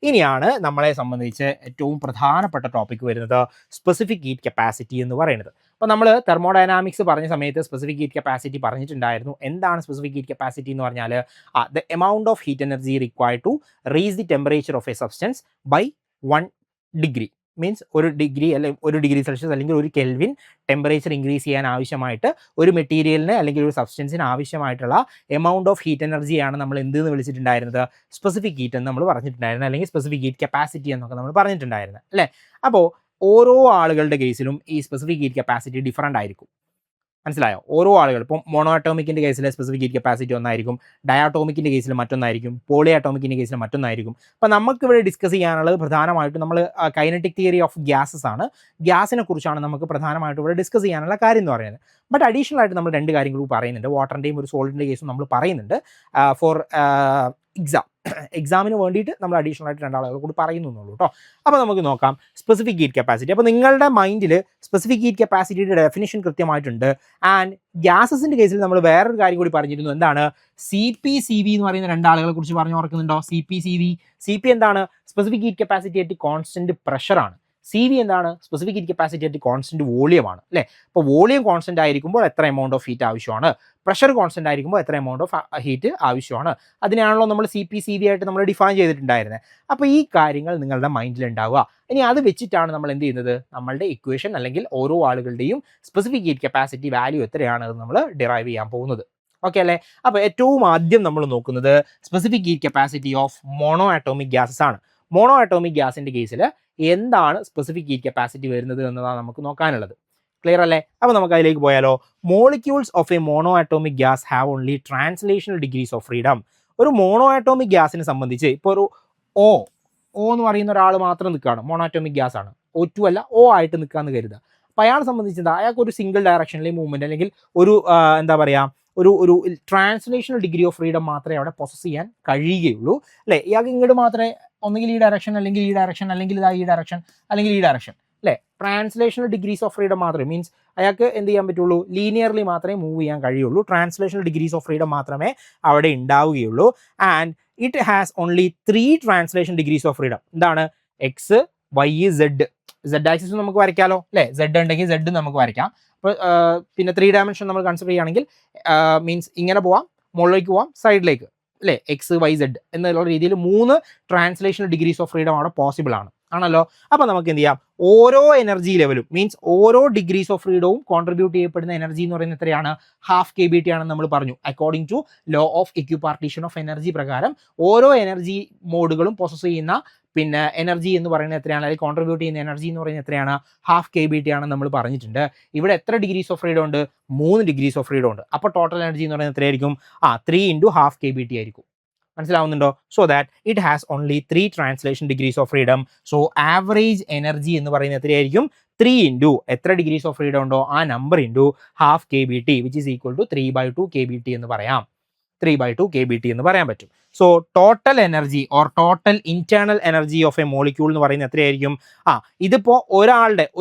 ഇനിയാണ് നമ്മളെ സംബന്ധിച്ച് ഏറ്റവും പ്രധാനപ്പെട്ട ടോപ്പിക് വരുന്നത് സ്പെസിഫിക് ഹീറ്റ് കപ്പാസിറ്റി എന്ന് പറയുന്നത്. അപ്പോൾ നമ്മൾ തെർമോഡൈനാമിക്സ് പറഞ്ഞ സമയത്ത് സ്പെസിഫിക് ഹീറ്റ് കപ്പാസിറ്റി പറഞ്ഞിട്ടുണ്ടായിരുന്നു. എന്താണ് സ്പെസിഫിക് ഹീറ്റ് കപ്പാസിറ്റി എന്ന് പറഞ്ഞാൽ the amount of heat energy required to raise the temperature of a substance by 1 degree. Means 1 degree അല്ലെങ്കിൽ 1 ഡിഗ്രി സെൽഷ്യസ് അല്ലെങ്കിൽ 1 കെൽവിൻ ടെമ്പറേച്ചർ ഇൻക്രീസ് ചെയ്യാൻ ആവശ്യമായിട്ട് ഒരു മെറ്റീരിയലിന് അല്ലെങ്കിൽ ഒരു സബ്സ്റ്റൻസിന് ആവശ്യമായിട്ടുള്ള എമൗണ്ട് ഓഫ് ഹീറ്റ് എനർജിയാണ് നമ്മൾ എന്തെന്ന് വിളിച്ചിട്ടുണ്ടായിരുന്നത്, സ്പെസിഫിക് ഹീറ്റ് എന്ന് നമ്മൾ പറഞ്ഞിട്ടുണ്ടായിരുന്നത്, അല്ലെങ്കിൽ സ്പെസിഫിക് ഹീറ്റ് കപ്പാസിറ്റി എന്നൊക്കെ നമ്മൾ പറഞ്ഞിട്ടുണ്ടായിരുന്നത് അല്ലേ. അപ്പോൾ ഓരോ ആളുകളുടെ കേസിലും ഈ സ്പെസിഫിക് ഹീറ്റ് കപ്പാസിറ്റി ഡിഫറൻ്റ് ആയിരിക്കും. മനസ്സിലായോ? ഓരോ ആളുകൾ ഇപ്പം മോണോ അറ്റോമിക്കിൻ്റെ കേസിൽ സ്പെസിഫിക് ഹീറ്റ് കപ്പാസിറ്റി ഒന്നായിരിക്കും, ഡയാറ്റോമിക്കിൻ്റെ കേസിൽ മറ്റൊന്നായിരിക്കും, പോളി അറ്റോമിക്കിൻ്റെ കേസിൽ മറ്റൊന്നായിരിക്കും. അപ്പോൾ നമുക്കിവിടെ ഡിസ്കസ് ചെയ്യാനുള്ളത് പ്രധാനമായിട്ടും നമ്മൾ കൈനറ്റിക് തിയറി ഓഫ് ഗ്യാസസ് ആണ്. ഗ്യാസിനെ കുറിച്ചാണ് നമുക്ക് പ്രധാനമായിട്ടും ഇവിടെ ഡിസ്കസ് ചെയ്യാനുള്ള കാര്യം എന്ന് പറയുന്നത്. ബട്ട് അഡീഷണൽ ആയിട്ട് നമ്മൾ 2 കാര്യങ്ങൾ പറയുന്നുണ്ട്. വാട്ടറിൻ്റെയും ഒരു സോളിഡിൻ്റെ കേസും നമ്മൾ പറയുന്നുണ്ട് ഫോർ എക്സാമിന് വേണ്ടിയിട്ട് നമ്മൾ അഡീഷണൽ ആയിട്ട് 2 ആളുകൾ കൂടി പറയുന്നുള്ളൂ കേട്ടോ. അപ്പോൾ നമുക്ക് നോക്കാം സ്പെസിഫിക് ഹീറ്റ് കപ്പാസിറ്റി. അപ്പോൾ നിങ്ങളുടെ മൈൻഡിൽ സ്പെസിഫിക് ഹീറ്റ് കപ്പാസിറ്റിയുടെ ഡെഫിനിഷൻ കൃത്യമായിട്ടുണ്ട്. ആൻഡ് ഗ്യാസസിൻ്റെ കേസിൽ നമ്മൾ വേറൊരു കാര്യം കൂടി പറഞ്ഞിരുന്നു. എന്താണ്? CP/Cv എന്ന് പറയുന്ന 2 ആളുകളെ കുറിച്ച് പറഞ്ഞു ഓർക്കുന്നുണ്ടോ? CP/Cv. CP എന്താണ്? Specific heat capacity at constant പ്രഷറാണ്. CV എന്താണ്? Specific heat capacity at constant വോളിയമാണ് അല്ലേ. അപ്പോൾ വോളിയം കോൺസ്റ്റന്റ് ആയിരിക്കുമ്പോൾ എത്ര എമൗണ്ട് ഓഫ് ഹീറ്റ് ആവശ്യമാണ്, പ്രഷർ കോൺസ്റ്റന്റ് ആയിരിക്കുമ്പോൾ എത്ര എമൗണ്ട് ഓഫ് ഹീറ്റ് ആവശ്യമാണ്. അതിനാണല്ലോ നമ്മൾ CP/Cv ആയിട്ട് നമ്മൾ ഡിഫൈൻ ചെയ്തിട്ടുണ്ടായിരുന്നത്. അപ്പോൾ ഈ കാര്യങ്ങൾ നിങ്ങളുടെ മൈൻഡിൽ ഉണ്ടാവുക. ഇനി അത് വെച്ചിട്ടാണ് നമ്മൾ എന്ത് ചെയ്യുന്നത്, നമ്മളുടെ ഇക്വേഷൻ അല്ലെങ്കിൽ ഓരോ ആളുകളുടെയും സ്പെസിഫിക് ഹീറ്റ് കപ്പാസിറ്റി വാല്യൂ എത്രയാണ് അത് നമ്മൾ ഡിറൈവ് ചെയ്യാൻ പോകുന്നത്. ഓക്കെ അല്ലേ. അപ്പോൾ ഏറ്റവും ആദ്യം നമ്മൾ നോക്കുന്നത് specific heat capacity of mono atomic gases ആണ്. മോണോ അറ്റോമിക് ഗ്യാസിൻ്റെ കേസിൽ എന്താണ് സ്പെസിഫിക് ഹീറ്റ് കപ്പാസിറ്റി വരുന്നത് എന്നതാണ് നമുക്ക് നോക്കാനുള്ളത്. ക്ലിയർ അല്ലേ. അപ്പോൾ നമുക്ക് അതിലേക്ക് പോയാലോ. Molecules of A mono atomic gas have only translational degrees of freedom. ഒരു മോണോ അറ്റോമിക് ഗ്യാസിനെ സംബന്ധിച്ച് ഇപ്പോൾ ഒരു O എന്ന് പറയുന്ന ഒരാൾ മാത്രം നിൽക്കുകയാണ്, മോണോ അറ്റോമിക് ഗ്യാസ് ആണ്, O2 അല്ല, O ആയിട്ട് നിൽക്കാമെന്ന് കരുതുക. അപ്പോൾ അയാളെ സംബന്ധിച്ച് എന്താ, അയാൾക്ക് ഒരു സിംഗിൾ ഡയറക്ഷനിലെ മൂവ്മെൻറ്റ് അല്ലെങ്കിൽ ഒരു എന്താ പറയുക ഒരു ട്രാൻസ്ലേഷണൽ ഡിഗ്രി ഓഫ് ഫ്രീഡം മാത്രമേ അവിടെ പ്രൊസസ് ചെയ്യാൻ കഴിയുകയുള്ളൂ അല്ലേ. ഇയാൾക്ക് ഇങ്ങോട്ട് മാത്രമേ ഒന്നുകിൽ ഈ ഡയറക്ഷൻ അല്ലെങ്കിൽ ഈ ഡയറക്ഷൻ അല്ലെങ്കിൽ ഈ ഡയറക്ഷൻ അല്ലെങ്കിൽ ഈ ഡയറക്ഷൻ അല്ലേ. ട്രാൻസ്ലേഷണൽ ഡിഗ്രീസ് ഓഫ് ഫ്രീഡം മാത്രമേ, മീൻസ് അയാൾക്ക് എന്ത് ചെയ്യാൻ പറ്റുള്ളൂ, ലീനിയർലി മാത്രമേ മൂവ് ചെയ്യാൻ കഴിയുള്ളൂ. ട്രാൻസ്ലേഷണൽ ഡിഗ്രീസ് ഓഫ് ഫ്രീഡം മാത്രമേ അവിടെ ഉണ്ടാവുകയുള്ളൂ. And it has only 3 translation degrees of freedom. എന്താണ്? എക്സ്, വൈ, സെഡ് ആക്സിസ് നമുക്ക് വരയ്ക്കാമല്ലോ അല്ലേ. സെഡ് ഉണ്ടെങ്കിൽ സെഡ് നമുക്ക് വരയ്ക്കാം. അപ്പോൾ പിന്നെ 3 ഡയമെൻഷൻ നമ്മൾ കൺസിഡർ ചെയ്യുകയാണെങ്കിൽ മീൻസ് ഇങ്ങനെ പോവാം, മുകളിലേക്ക് പോവാം, സൈഡിലേക്ക് അല്ലേ, എക്സ്, വൈ, സെഡ് എന്നുള്ള രീതിയിൽ 3 ട്രാൻസ്ലേഷണൽ ഡിഗ്രീസ് ഓഫ് ഫ്രീഡം അവിടെ പോസിബിൾ ആണല്ലോ. അപ്പോൾ നമുക്ക് എന്ത് ചെയ്യാം, ഓരോ എനർജി ലെവലും മീൻസ് ഓരോ ഡിഗ്രീസ് ഓഫ് ഫ്രീഡവും കോൺട്രിബ്യൂട്ട് ചെയ്യപ്പെടുന്ന എനർജി എന്ന് പറയുന്നത് എത്രയാണ്, ½ kBT ആണെന്ന് നമ്മൾ പറഞ്ഞു. According to law of equipartition of energy പ്രകാരം ഓരോ എനർജി മോഡുകളും പ്രോസസ് ചെയ്യുന്ന പിന്നെ എനർജി എന്ന് പറയുന്നത് എത്രയാണ്, അല്ലെങ്കിൽ കോൺട്രിബ്യൂട്ട് ചെയ്യുന്ന എനർജി എന്ന് പറയുന്നത് എത്രയാണ്, ½ kBT ആണെന്ന് നമ്മൾ പറഞ്ഞിട്ടുണ്ട്. ഇവിടെ എത്ര ഡിഗ്രീസ് ഓഫ് ഫ്രീഡം ഉണ്ട്, 3 ഡിഗ്രീസ് ഓഫ് ഫ്രീഡം ഉണ്ട്. അപ്പോൾ ടോട്ടൽ എനർജി എന്ന് പറയുന്നത് എത്രയായിരിക്കും, 3 × ½ kBT ആയിരിക്കും. മനസ്സിലാവുന്നുണ്ടോ? So that it has only 3 translation degrees of freedom. So average energy എന്ന് പറയുന്നത് എത്രയായിരിക്കും, 3 × എത്ര ഡിഗ്രീസ് ഓഫ് ഫ്രീഡം ഉണ്ടോ ആ number × ½ kBT which is equal to 3/2 kBT എന്ന് പറയാം. 3/2 kBT എന്ന് പറയാൻ പറ്റും. So total energy or total internal energy of a molecule എന്ന് പറയുന്നത് എത്രയായിരിക്കും, ഇതിപ്പോൾ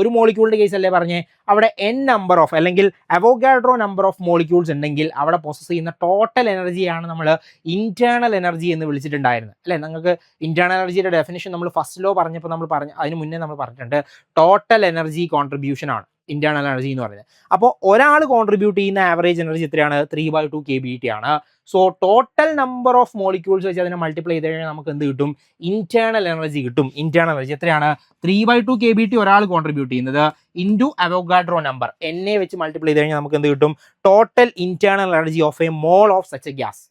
ഒരു മോളിക്യൂളിൻ്റെ കേസ് അല്ലേ പറഞ്ഞേ, അവിടെ n നമ്പർ ഓഫ് അല്ലെങ്കിൽ അവോഗാഡ്രോ നമ്പർ ഓഫ് മോളിക്യൂൾസ് ഉണ്ടെങ്കിൽ അവിടെ പ്രോസസ് ചെയ്യുന്ന ടോട്ടൽ എനർജിയാണ് നമ്മൾ ഇന്റേണൽ എനർജി എന്ന് വിളിച്ചിട്ടുണ്ടായിരുന്നത് അല്ലേ. നിങ്ങൾക്ക് ഇന്റേണൽ എനർജിയുടെ ഡെഫിനിഷൻ നമ്മൾ ഫസ്റ്റ് ലോ പറഞ്ഞപ്പോൾ അതിന് മുന്നേ നമ്മൾ പറഞ്ഞിട്ടുണ്ട്, ടോട്ടൽ എനർജി കോൺട്രിബ്യൂഷൻ ആണ് ഇന്റേണൽ എനർജി എന്ന് പറയുന്നത്. അപ്പോൾ ഒരാൾ കോൺട്രിബ്യൂട്ട് ചെയ്യുന്ന ആവറേജ് എനർജി എത്രയാണ്, 3/2 kBT ആണ്. So total number of molecules വെച്ച് അതിനെ മൾട്ടിപ്ലൈ ചെയ്ത് കഴിഞ്ഞാൽ നമുക്ക് എന്ത് കിട്ടും, ഇന്റേണൽ എനർജി കിട്ടും. ഇന്റേണൽ എനർജി എത്രയാണ്, 3/2 kBT ഒരാൾ കോൺട്രിബ്യൂട്ട് ചെയ്യുന്നത് ഇൻറ്റു അവോഗാഡ്രോ നമ്പർ എന്നെ വെച്ച് മൾട്ടിപ്ലൈ ചെയ്ത് കഴിഞ്ഞാൽ നമുക്ക് എന്ത് കിട്ടും, total internal energy of a mole of such a gas.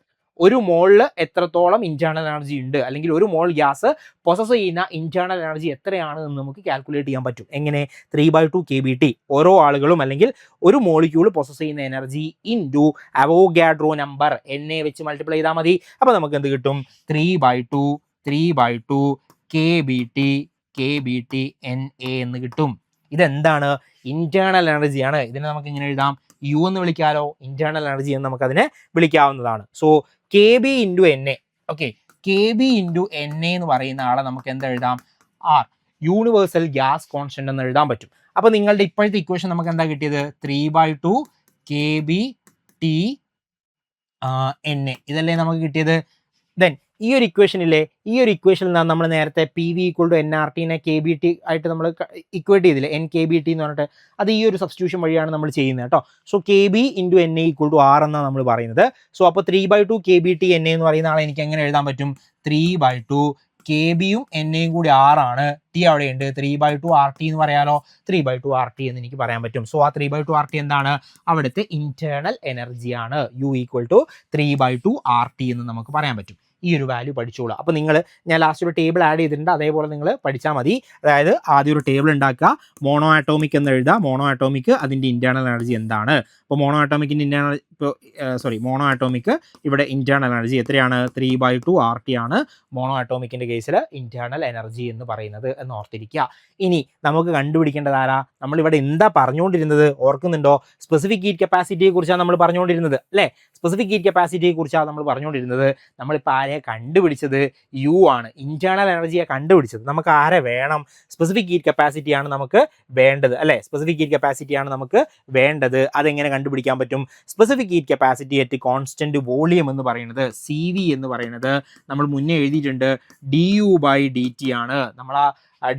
ഒരു മോളിൽ എത്രത്തോളം ഇന്റേണൽ എനർജി ഉണ്ട്, അല്ലെങ്കിൽ ഒരു മോൾ ഗ്യാസ് പ്രോസസ് ചെയ്യുന്ന ഇന്റേണൽ എനർജി എത്രയാണ് എന്ന് നമുക്ക് കാൽക്കുലേറ്റ് ചെയ്യാൻ പറ്റും. എങ്ങനെ, 3/2 kBT ഓരോ ആളുകളും അല്ലെങ്കിൽ ഒരു മോളിക്യൂൾ പ്രോസസ് ചെയ്യുന്ന എനർജി ഇൻറ്റു അവോഗാഡ്രോ നമ്പർ എന്നെ വെച്ച് മൾട്ടിപ്ലൈ ചെയ്താൽ മതി. അപ്പോൾ നമുക്ക് എന്ത് കിട്ടും, 3/2 kBT NA എന്ന് കിട്ടും. ഇതെന്താണ്, ഇന്റേണൽ എനർജിയാണ്. ഇതിനെ നമുക്ക് ഇങ്ങനെ എഴുതാം, U എന്ന് വിളിക്കാമല്ലോ, ഇന്റേണൽ എനർജി എന്ന് നമുക്കതിനെ വിളിക്കാവുന്നതാണ്. So KB × NA. Okay, KB × NA എന്ന് പറയുന്ന ആളെ നമുക്ക് എന്താ എഴുതാം, R യൂണിവേഴ്സൽ ഗ്യാസ് കോൺസ്റ്റന്റ് എന്ന് എഴുതാൻ പറ്റും. അപ്പോൾ നിങ്ങളുടെ ഇപ്പോഴത്തെ ഇക്വേഷൻ നമുക്ക് എന്താ കിട്ടിയത്, 3/2 kBT NA ഇതല്ലേ നമുക്ക് കിട്ടിയത്. ദെൻ ഈ ഒരു ഇക്വേഷനിലെ ഈ ഒരു ഇക്വേഷനിൽ നിന്നാണ് നമ്മൾ നേരത്തെ പി വി ഈക്വൾ ടു NRTനെ KBT ആയിട്ട് നമ്മൾ ഇക്വേറ്റ് ചെയ്തില്ലേ, NKBT എന്ന് പറഞ്ഞിട്ട്, അത് ഈ ഒരു സബ്സ്റ്റിറ്റ്യൂഷൻ വഴിയാണ് നമ്മൾ ചെയ്യുന്നത് കേട്ടോ. So KB into NA equal to R എന്നാണ് നമ്മൾ പറയുന്നത്. സോ അപ്പോൾ 3/2 KBT NA എന്ന് പറയുന്ന ആളെ എനിക്ക് എങ്ങനെ എഴുതാൻ പറ്റും? 3/2 KB-യും NAയും കൂടി R ആണ്, T അവിടെയുണ്ട്, 3/2 RT എന്ന് പറയാലോ, 3/2 RT എന്ന് എനിക്ക് പറയാൻ പറ്റും. സോ ആ 3/2 RT എന്താണ്? അവിടുത്തെ ഇന്റേണൽ എനർജിയാണ്. U ഈക്വൽ ടു 3/2 RT എന്ന് നമുക്ക് പറയാൻ പറ്റും. ഈ ഒരു വാല്യൂ പഠിച്ചോളൂ. അപ്പോൾ നിങ്ങൾ, ഞാൻ ലാസ്റ്റ് ഒരു ടേബിൾ ആഡ് ചെയ്തിട്ടുണ്ട്, അതേപോലെ നിങ്ങൾ പഠിച്ചാൽ മതി. അതായത് ആദ്യം ഒരു ടേബിൾ ഉണ്ടാക്കുക, മോണോ ആറ്റോമിക് എന്ന് എഴുതുക. മോണോ ആറ്റോമിക് അതിൻ്റെ ഇന്റേണൽ എനർജി എന്താണ്? ഇപ്പോൾ മോണോ ആറ്റോമിക്കിൻ്റെ ഇന്റേണൽ, മോണോ ആറ്റോമിക് ഇവിടെ ഇന്റേണൽ എനർജി എത്രയാണ്? 3/2 RT ആണ് മോണോ ആറ്റോമിക്കിൻ്റെ കേസിൽ ഇന്റേണൽ എനർജി എന്ന് പറയുന്നത് എന്ന് ഓർത്തിരിക്കുക. ഇനി നമുക്ക് കണ്ടുപിടിക്കേണ്ടത് ആരാ? നമ്മളിവിടെ എന്താ പറഞ്ഞുകൊണ്ടിരുന്നത്? ഓർക്കുന്നുണ്ടോ? സ്പെസിഫിക് ഹീറ്റ് കപ്പാസിറ്റിയെ കുറിച്ചാണ് നമ്മൾ പറഞ്ഞുകൊണ്ടിരുന്നത് അല്ലേ? സ്പെസിഫിക് ഹീറ്റ് കപ്പാസിറ്റിയെ കുറിച്ചാണ് നമ്മൾ പറഞ്ഞുകൊണ്ടിരുന്നത്. നമ്മളിപ്പോൾ ആരെ കണ്ടുപിടിച്ചത്? യു ആണ്, ഇന്റേണൽ എനർജിയെ കണ്ടുപിടിച്ചത്. നമുക്ക് ആരെ വേണം? സ്പെസിഫിക് ഹീറ്റ് കപ്പാസിറ്റിയാണ് നമുക്ക് വേണ്ടത് അല്ലേ? സ്പെസിഫിക് ഹീറ്റ് കപ്പാസിറ്റിയാണ് നമുക്ക് വേണ്ടത്. അതെങ്ങനെ കണ്ടുപിടിക്കാൻ പറ്റും? Specific heat capacity at constant volume എന്ന് പറയുന്നത്, CV എന്ന് പറയുന്നത് നമ്മൾ മുന്നേ എഴുതിയിട്ടുണ്ട്, du/dt ആണ്. നമ്മൾ ആ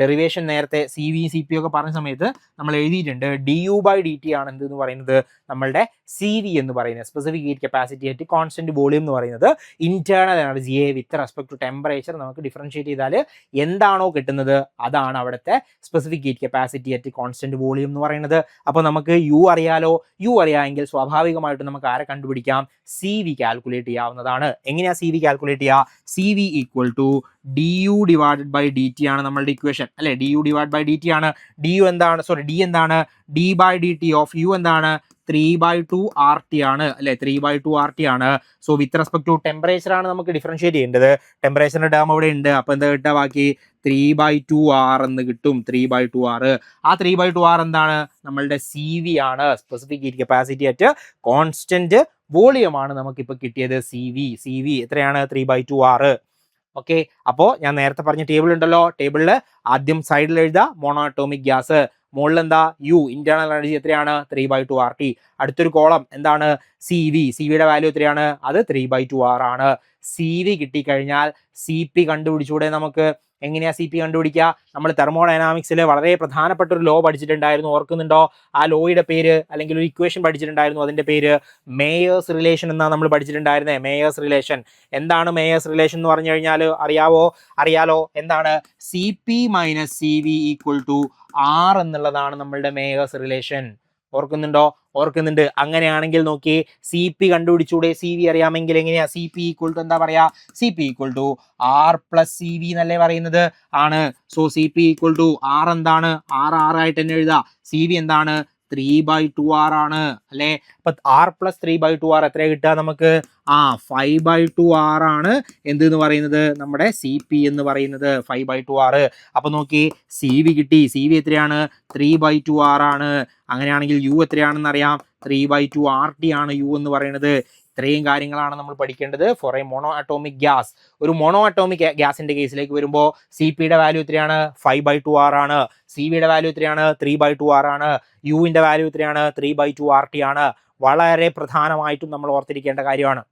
ഡെറിവേഷൻ നേരത്തെ CV CP ഒക്കെ പറഞ്ഞ സമയത്ത് നമ്മൾ എഴുതിയിട്ടുണ്ട്. du/dt ആണ് എന്തെന്ന് പറയുന്നത്? നമ്മളുടെ CV എന്ന് പറയുന്നത്, specific heat capacity at constant volume എന്ന് പറയുന്നത്, ഇന്റേണൽ എനർജിയെ വിത്ത് റെസ്പെക്ട് ടു ടെമ്പറേച്ചർ നമുക്ക് ഡിഫറൻഷിയേറ്റ് ചെയ്താൽ എന്താണോ കിട്ടുന്നത് അതാണ് അവിടുത്തെ specific heat capacity at constant volume എന്ന് പറയുന്നത്. അപ്പോൾ നമുക്ക് U അറിയാലോ. U അറിയാമെങ്കിൽ സ്വാഭാവികമായിട്ടും നമുക്ക് ആരെ കണ്ടുപിടിക്കാം? CV കാൽക്കുലേറ്റ് ചെയ്യാവുന്നതാണ്. എങ്ങനെയാണ് CV കാൽക്കുലേറ്റ് ചെയ്യുക? CV ഈക്വൽ ടു du/dt ആണ് നമ്മളുടെ ഇക്വേഷൻ അല്ലെ? du/dt ആണ്. D എന്താണ്? d/dt ഓഫ് U എന്താണ്? 3/2 RT ആണ് അല്ലെ? 3/2 RT ആണ്. So with respect to temperature ആണ് നമുക്ക് ഡിഫറൻഷിയേറ്റ് ചെയ്യേണ്ടത്. ടെമ്പറേച്ചറിന്റെ ടേം അവിടെ ഉണ്ട്. അപ്പോൾ എന്താ കിട്ടുക? ബാക്കി 3/2 R എന്ന് കിട്ടും. 3/2 R. ആ 3/2 R എന്താണ്? നമ്മളുടെ CV ആണ്, specific heat capacity at constant volume ആണ് നമുക്കിപ്പോൾ കിട്ടിയത്. CV എത്രയാണ്? 3/2 R. ഓക്കെ. അപ്പോൾ ഞാൻ നേരത്തെ പറഞ്ഞ ടേബിൾ ഉണ്ടല്ലോ, ടേബിളിൽ ആദ്യം സൈഡിൽ എഴുതുക മോണോ ആറ്റോമിക് ഗ്യാസ്, മുകളിൽ എന്താ? U, ഇന്റേണൽ എനർജി എത്രയാണ്? 3/2 RT. അടുത്തൊരു കോളം എന്താണ്? CVയുടെ വാല്യൂ എത്രയാണ്? അത് 3/2 R ആണ്. CV കിട്ടിക്കഴിഞ്ഞാൽ CP കണ്ടുപിടിച്ചൂടെ നമുക്ക്? എങ്ങനെയാ CP കണ്ടുപിടിക്കുക? നമ്മൾ തെർമോഡൈനാമിക്സിൽ വളരെ പ്രധാനപ്പെട്ട ഒരു ലോ പഠിച്ചിട്ടുണ്ടായിരുന്നു, ഓർക്കുന്നുണ്ടോ? ആ ലോയുടെ പേര്, അല്ലെങ്കിൽ ഒരു ഇക്വേഷൻ പഠിച്ചിട്ടുണ്ടായിരുന്നു, അതിന്റെ പേര് മേയേഴ്സ് റിലേഷൻ എന്നാണ് നമ്മൾ പഠിച്ചിട്ടുണ്ടായിരുന്നത്. മേയേഴ്സ് റിലേഷൻ എന്താണ്? മേയേഴ്സ് റിലേഷൻ എന്ന് പറഞ്ഞു കഴിഞ്ഞാൽ അറിയാലോ. എന്താണ്? CP - CV equal to R എന്നുള്ളതാണ് നമ്മളുടെ മേയേഴ്സ് റിലേഷൻ. ഓർക്കുന്നുണ്ട്. അങ്ങനെയാണെങ്കിൽ നോക്കി, CP കണ്ടുപിടിച്ചൂടെ? CV അറിയാമെങ്കിൽ എങ്ങനെയാ? CP ഈക്വൽ ടു എന്താ പറയാ? CP equal to R + CV എന്നല്ലേ പറയുന്നത്? ആണ്. So CP equal to R എന്താണ്? R ആയിട്ട് തന്നെ എഴുതാ. CV എന്താണ്? 3/2 R ആണ് അല്ലേ? അപ്പൊ R + 3/2 R എത്ര കിട്ടുക നമുക്ക്? 5/2 R ആണ് എന്തെന്ന് പറയുന്നത്? നമ്മുടെ CP എന്ന് പറയുന്നത് 5/2 R. അപ്പൊ നോക്കി, CV കിട്ടി. CV എത്രയാണ്? 3/2 R ആണ്. അങ്ങനെയാണെങ്കിൽ U എത്രയാണെന്ന് അറിയാം? 3/2 RT ആണ് U എന്ന് പറയുന്നത്. ഇത്രയും കാര്യങ്ങളാണ് നമ്മൾ പഠിക്കേണ്ടത് for a mono atomic gas. ഒരു മോണോ ആറ്റോമിക് ഗ്യാസിന്റെ കേസിലേക്ക് വരുമ്പോൾ CPയുടെ വാല്യൂ എത്രയാണ്? 5/2 R ആണ്. CVയുടെ വാല്യൂ എത്രയാണ്? 3/2 R ആണ്. Uന്റെ വാല്യൂ എത്രയാണ്? 3/2 RT ആണ്. വളരെ പ്രധാനമായിട്ടും നമ്മൾ ഓർത്തിരിക്കേണ്ട കാര്യമാണ്.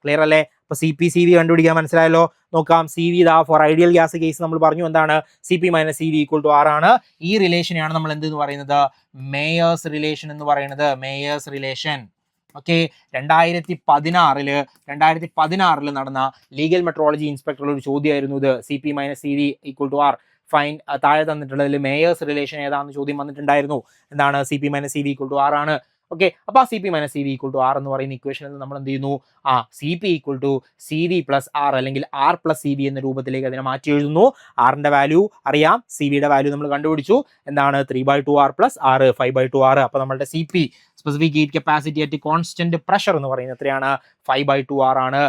ക്ലിയർ അല്ലേ? അപ്പൊ CP CV കണ്ടുപിടിക്കാൻ മനസ്സിലായല്ലോ. നോക്കാം. CV for ideal gas case നമ്മൾ പറഞ്ഞു എന്താണ്? CP - CV equal to R ആണ്. ഈ റിലേഷനെയാണ് നമ്മൾ എന്തെന്ന് പറയുന്നത്? മേയേഴ്സ് റിലേഷൻ എന്ന് പറയുന്നത്. Mayers relation. ഓക്കെ. 2016 നടന്ന ലീഗൽ മെട്രോളജി ഇൻസ്പെക്ടറിൽ ഒരു ചോദ്യമായിരുന്നു ഇത്. CP - CV equal to R. Fine. താഴെ തന്നിട്ടുള്ളതിൽ മേയേഴ്സ് റിലേഷൻ ഏതാണെന്ന് ചോദ്യം വന്നിട്ടുണ്ടായിരുന്നു. എന്താണ്? CP - CV equal to R ആണ്. ഓക്കെ. അപ്പോൾ CP - CV equal to R എന്ന് പറയുന്ന ഇക്വേഷനിൽ നമ്മൾ എന്ത് ചെയ്യുന്നു? CP equal to CV + R അല്ലെങ്കിൽ R + CV എന്ന രൂപത്തിലേക്ക് അതിനെ മാറ്റി എഴുതുന്നു. ആറിന്റെ വാല്യൂ അറിയാം, CVയുടെ വാല്യൂ നമ്മൾ കണ്ടുപിടിച്ചു. എന്താണ്? 3/2 R + R, 5/2 R. അപ്പോൾ നമ്മളുടെ CP, specific heat capacity at constant pressure എന്ന് പറയുന്നത് എത്രയാണ്? 5/2 R ആണ്.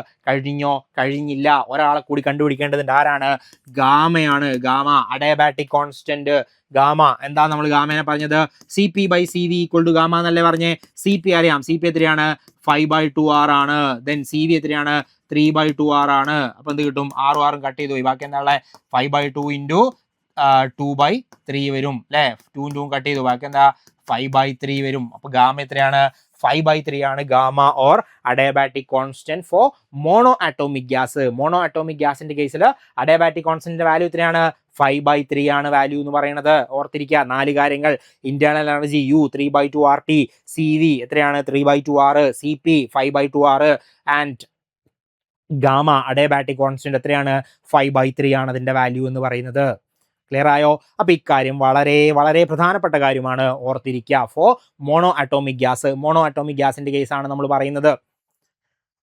കഴിഞ്ഞില്ല. ഒരാളെ കൂടി കണ്ടുപിടിക്കേണ്ടതുണ്ട്. ആരാണ്? ഗാമയാണ്. Gamma, adiabatic constant gamma. എന്താ നമ്മൾ ഗാമേനെ പറഞ്ഞത്? CP/CV ഈക്വൽ ടു ഗാമ എന്നല്ലേ പറഞ്ഞേ? CP അറിയാം. CP എത്രയാണ്? 5/2 R ആണ്. ദെൻ CV എത്രയാണ്? 3/2 R ആണ്. അപ്പൊ എന്ത് കിട്ടും? R കട്ട് ചെയ്തു പോയി. ബാക്കി എന്താ? 5/2 ഇൻറ്റു 2/3 വരും അല്ലേ? 2 കട്ട് ചെയ്തു. ബാക്കി എന്താ? 5/3 വരും. അപ്പൊ ഗാമ എത്രയാണ്? 5/3 ആണ് gamma or adiabatic constant for mono atomic gas. Mono atomic ഗ്യാസിന്റെ കേസിൽ അഡയബാറ്റിക് കോൺസ്റ്റന്റിന്റെ വാല്യൂ എത്രയാണ്? 5/3 ആണ് വാല്യൂ എന്ന് പറയുന്നത്. ഓർത്തിരിക്കുക 4 കാര്യങ്ങൾ. Internal energy U 3/2 RT, CV എത്രയാണ്? 3/2 R, CP 5/2 R and gamma adiabatic constant എത്രയാണ്? 5/3 ആണ് അതിന്റെ വാല്യൂ എന്ന് പറയുന്നത്. ക്ലിയർ ആയോ? അപ്പൊ ഇക്കാര്യം വളരെ വളരെ പ്രധാനപ്പെട്ട കാര്യമാണ്, ഓർത്തിരിക്കുക. For mono atomic gas. Mono atomic ഗ്യാസിന്റെ കേസാണ് നമ്മൾ പറയുന്നത്.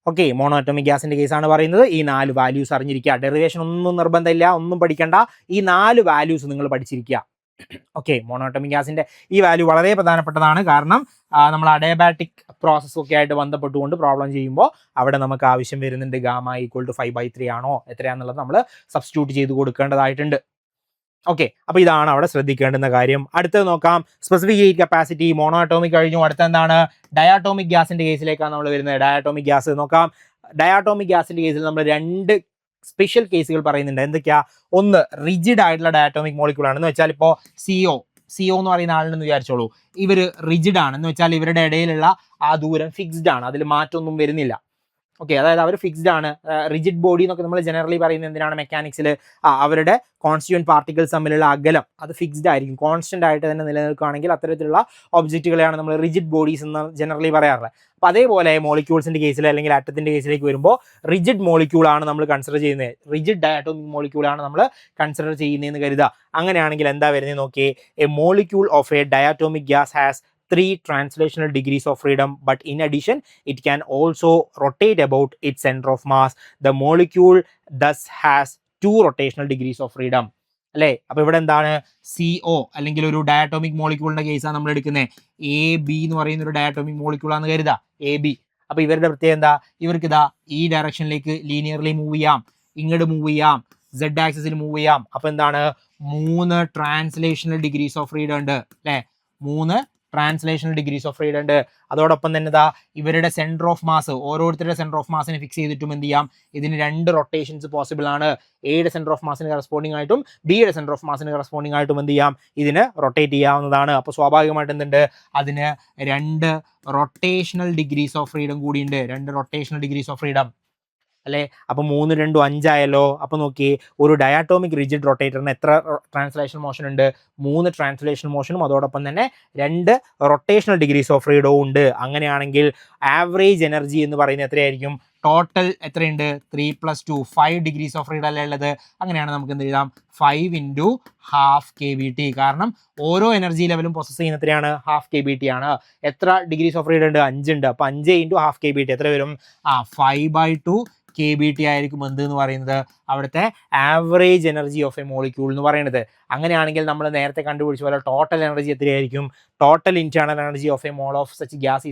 ഓക്കെ, മോണോ ആറ്റോമിക് ഗ്യാസിന്റെ കേസാണ് പറയുന്നത്. ഈ 4 വാല്യൂസ് അറിഞ്ഞിരിക്കുക. ഡെറിവേഷൻ ഒന്നും നിർബന്ധമില്ല, ഒന്നും പഠിക്കണ്ട. ഈ 4 വാല്യൂസ് നിങ്ങൾ പഠിച്ചിരിക്കുക. ഓക്കെ, മോണോ ആറ്റോമിക് ഗ്യാസിന്റെ ഈ വാല്യൂ വളരെ പ്രധാനപ്പെട്ടതാണ്. കാരണം നമ്മൾ അഡയബാറ്റിക് പ്രോസസ് ഒക്കെ ആയിട്ട് ബന്ധപ്പെട്ടുകൊണ്ട് പ്രോബ്ലം ചെയ്യുമ്പോൾ അവിടെ നമുക്ക് ആവശ്യം വരുന്നുണ്ട് ഗാമ ഈക്വൽ ടു 5/3 ആണോ എത്രയാണെന്നുള്ളത് നമ്മൾ സബ്സ്റ്റിറ്റ്യൂട്ട് ചെയ്ത് കൊടുക്കേണ്ടതായിട്ടുണ്ട്. ഓക്കെ, അപ്പൊ ഇതാണ് അവിടെ ശ്രദ്ധിക്കേണ്ടുന്ന കാര്യം. അടുത്തത് നോക്കാം, specific heat capacity. Mono atomic കഴിഞ്ഞു. അടുത്ത എന്താണ്? ഡയാറ്റോമിക് ഗ്യാസിന്റെ കേസിലേക്കാണ് നമ്മൾ വരുന്നത്. ഡയാറ്റോമിക് ഗ്യാസ് നോക്കാം. ഡയാറ്റോമിക് ഗ്യാസിന്റെ കേസിൽ നമ്മൾ 2 സ്പെഷ്യൽ കേസുകൾ പറയുന്നുണ്ട്. എന്തൊക്കെയാ? ഒന്ന്, റിജിഡ് ആയിട്ടുള്ള ഡയാറ്റോമിക് മോളിക്യൂൾ ആണെന്ന് വെച്ചാൽ ഇപ്പോൾ CO എന്ന് പറയുന്ന ആളുണ്ടെന്ന് വിചാരിച്ചോളൂ. ഇവർ റിജിഡ് ആണ് എന്ന് വെച്ചാൽ ഇവരുടെ ഇടയിലുള്ള ആ ദൂരം ഫിക്സ്ഡ് ആണ്, അതിൽ മാറ്റമൊന്നും വരുന്നില്ല. ഓക്കെ, അതായത് അവർ ഫിക്സ്ഡ് ആണ്. റിജിഡ് ബോഡി എന്നൊക്കെ നമ്മൾ ജനറലി പറയുന്നത് എന്തിനാണ്? മെക്കാനിക്സിൽ അവരുടെ കോൺസ്റ്റിറ്റ്യൂവന്റ് പാർട്ടിക്കിൾസ് തമ്മിലുള്ള അകലം അത് ഫിക്സ്ഡ് ആയിരിക്കും, കോൺസ്റ്റന്റ് ആയിട്ട് തന്നെ നിലനിൽക്കുകയാണെങ്കിൽ അത്തരത്തിലുള്ള ഒബ്ജക്റ്റുകളെയാണ് നമ്മൾ റിജിഡ് ബോഡീസ് എന്ന് ജനറലി പറയാറുള്ളത്. അപ്പോൾ അതേപോലെ മോളിക്യൂൾസിന്റെ കേസിൽ അല്ലെങ്കിൽ ആറ്റത്തിന്റെ കേസിലേക്ക് വരുമ്പോൾ റിജിഡ് മോളിക്യൂൾ ആണ് നമ്മൾ കൺസിഡർ ചെയ്യുന്നത്. റിജിഡ് ഡയാറ്റോമിക് മോളിക്യൂൾ ആണ് നമ്മൾ കൺസിഡർ ചെയ്യുന്നതെന്ന് കരുതുക. അങ്ങനെയാണെങ്കിൽ എന്താ വരുന്നത് നോക്കിയേ. A molecule of A diatomic gas has 3 translational degrees of freedom, but in addition it can also rotate about its center of mass. The molecule thus has 2 rotational degrees of freedom. അല്ലേ? അപ്പൊ ഇവിടെ എന്താണ്? CO അല്ലെങ്കിൽ ഒരു diatomic മോളിക്യൂളിന്റെ കേസാണ് നമ്മൾ എടുക്കുന്നത്. AB എന്ന് പറയുന്ന ഒരു ഡയാറ്റോമിക് മോളിക്യൂൾ ആണെന്ന് കരുതാ. AB. അപ്പൊ ഇവരുടെ പ്രത്യേകത എന്താ? ഇവർക്ക് ഇതാ ഈ ഡയറക്ഷനിലേക്ക് ലീനിയർലി മൂവ് ചെയ്യാം, ഇങ്ങോട്ട് മൂവ് ചെയ്യാം, Z ആക്സിസിൽ മൂവ് ചെയ്യാം. അപ്പൊ എന്താണ്? 3 ട്രാൻസ്ലേഷണൽ ഡിഗ്രീസ് ഓഫ് ഫ്രീഡം ഉണ്ട് അല്ലേ? 3 ട്രാൻസ്ലേഷണൽ ഡിഗ്രീസ് ഓഫ് ഫ്രീഡം ഉണ്ട്. അതോടൊപ്പം തന്നെ ഇതാ ഇവരുടെ സെന്റർ ഓഫ് മാസ്, ഓരോരുത്തരുടെ സെന്റർ ഓഫ് മാസിനെ ഫിക്സ് ചെയ്തിട്ടും എന്ത് ചെയ്യാം? ഇതിന് 2 റൊട്ടേഷൻസ് പോസിബിൾ ആണ്. എയുടെ സെന്റർ ഓഫ് മാസിന് കറസ്പോണ്ടിങ് ആയിട്ടും ബിയുടെ സെന്റർ ഓഫ് മാസിന് കറസ്പോണ്ടിങ് ആയിട്ടും എന്ത് ചെയ്യാം? ഇതിന് റൊട്ടേറ്റ് ചെയ്യാവുന്നതാണ്. അപ്പോൾ സ്വാഭാവികമായിട്ട് എന്തുണ്ട്? അതിന് 2 റൊട്ടേഷണൽ ഡിഗ്രീസ് ഓഫ് ഫ്രീഡം കൂടിയുണ്ട്. 2 റൊട്ടേഷണൽ ഡിഗ്രീസ് ഓഫ് ഫ്രീഡം അല്ലേ? അപ്പോൾ 3 2 5 ആയല്ലോ. അപ്പോൾ നോക്കിയേ, ഒരു ഡയാറ്റോമിക് റിജിഡ് റൊട്ടേറ്ററിന് എത്ര ട്രാൻസ്ലേഷൻ മോഷൻ ഉണ്ട്? 3 ട്രാൻസ്ലേഷൻ മോഷനും അതോടൊപ്പം തന്നെ 2 റൊട്ടേഷണൽ ഡിഗ്രീസ് ഓഫ് ഫ്രീഡവും ഉണ്ട്. അങ്ങനെയാണെങ്കിൽ ആവറേജ് എനർജി എന്ന് പറയുന്നത് എത്രയായിരിക്കും? ടോട്ടൽ എത്രയുണ്ട്? 3 + 2 5 ഡിഗ്രീസ് ഓഫ് ഫ്രീഡം അല്ലേ ഉള്ളത്? അങ്ങനെയാണ് നമുക്ക് എന്ത് എഴുതാം? 5 × ½ kBT. കാരണം ഓരോ എനർജി ലെവലും പ്രോസസ് ചെയ്യുന്ന എത്രയാണ്? ½ kBT ആണ്. എത്ര ഡിഗ്രീസ് ഓഫ് ഫ്രീഡം ഉണ്ട്? 5 ഉണ്ട്. അപ്പോൾ 5 × ½ kBT എത്ര വരും? 5/2 kBT ആയിരിക്കും എന്ത് എന്ന് പറയുന്നത്? അവിടുത്തെ average energy of a molecule എന്ന് പറയുന്നത്. അങ്ങനെയാണെങ്കിൽ നമ്മൾ നേരത്തെ കണ്ടുപിടിച്ച പോലെ ടോട്ടൽ എനർജി എത്രയായിരിക്കും? Total internal energy of a mole of such gas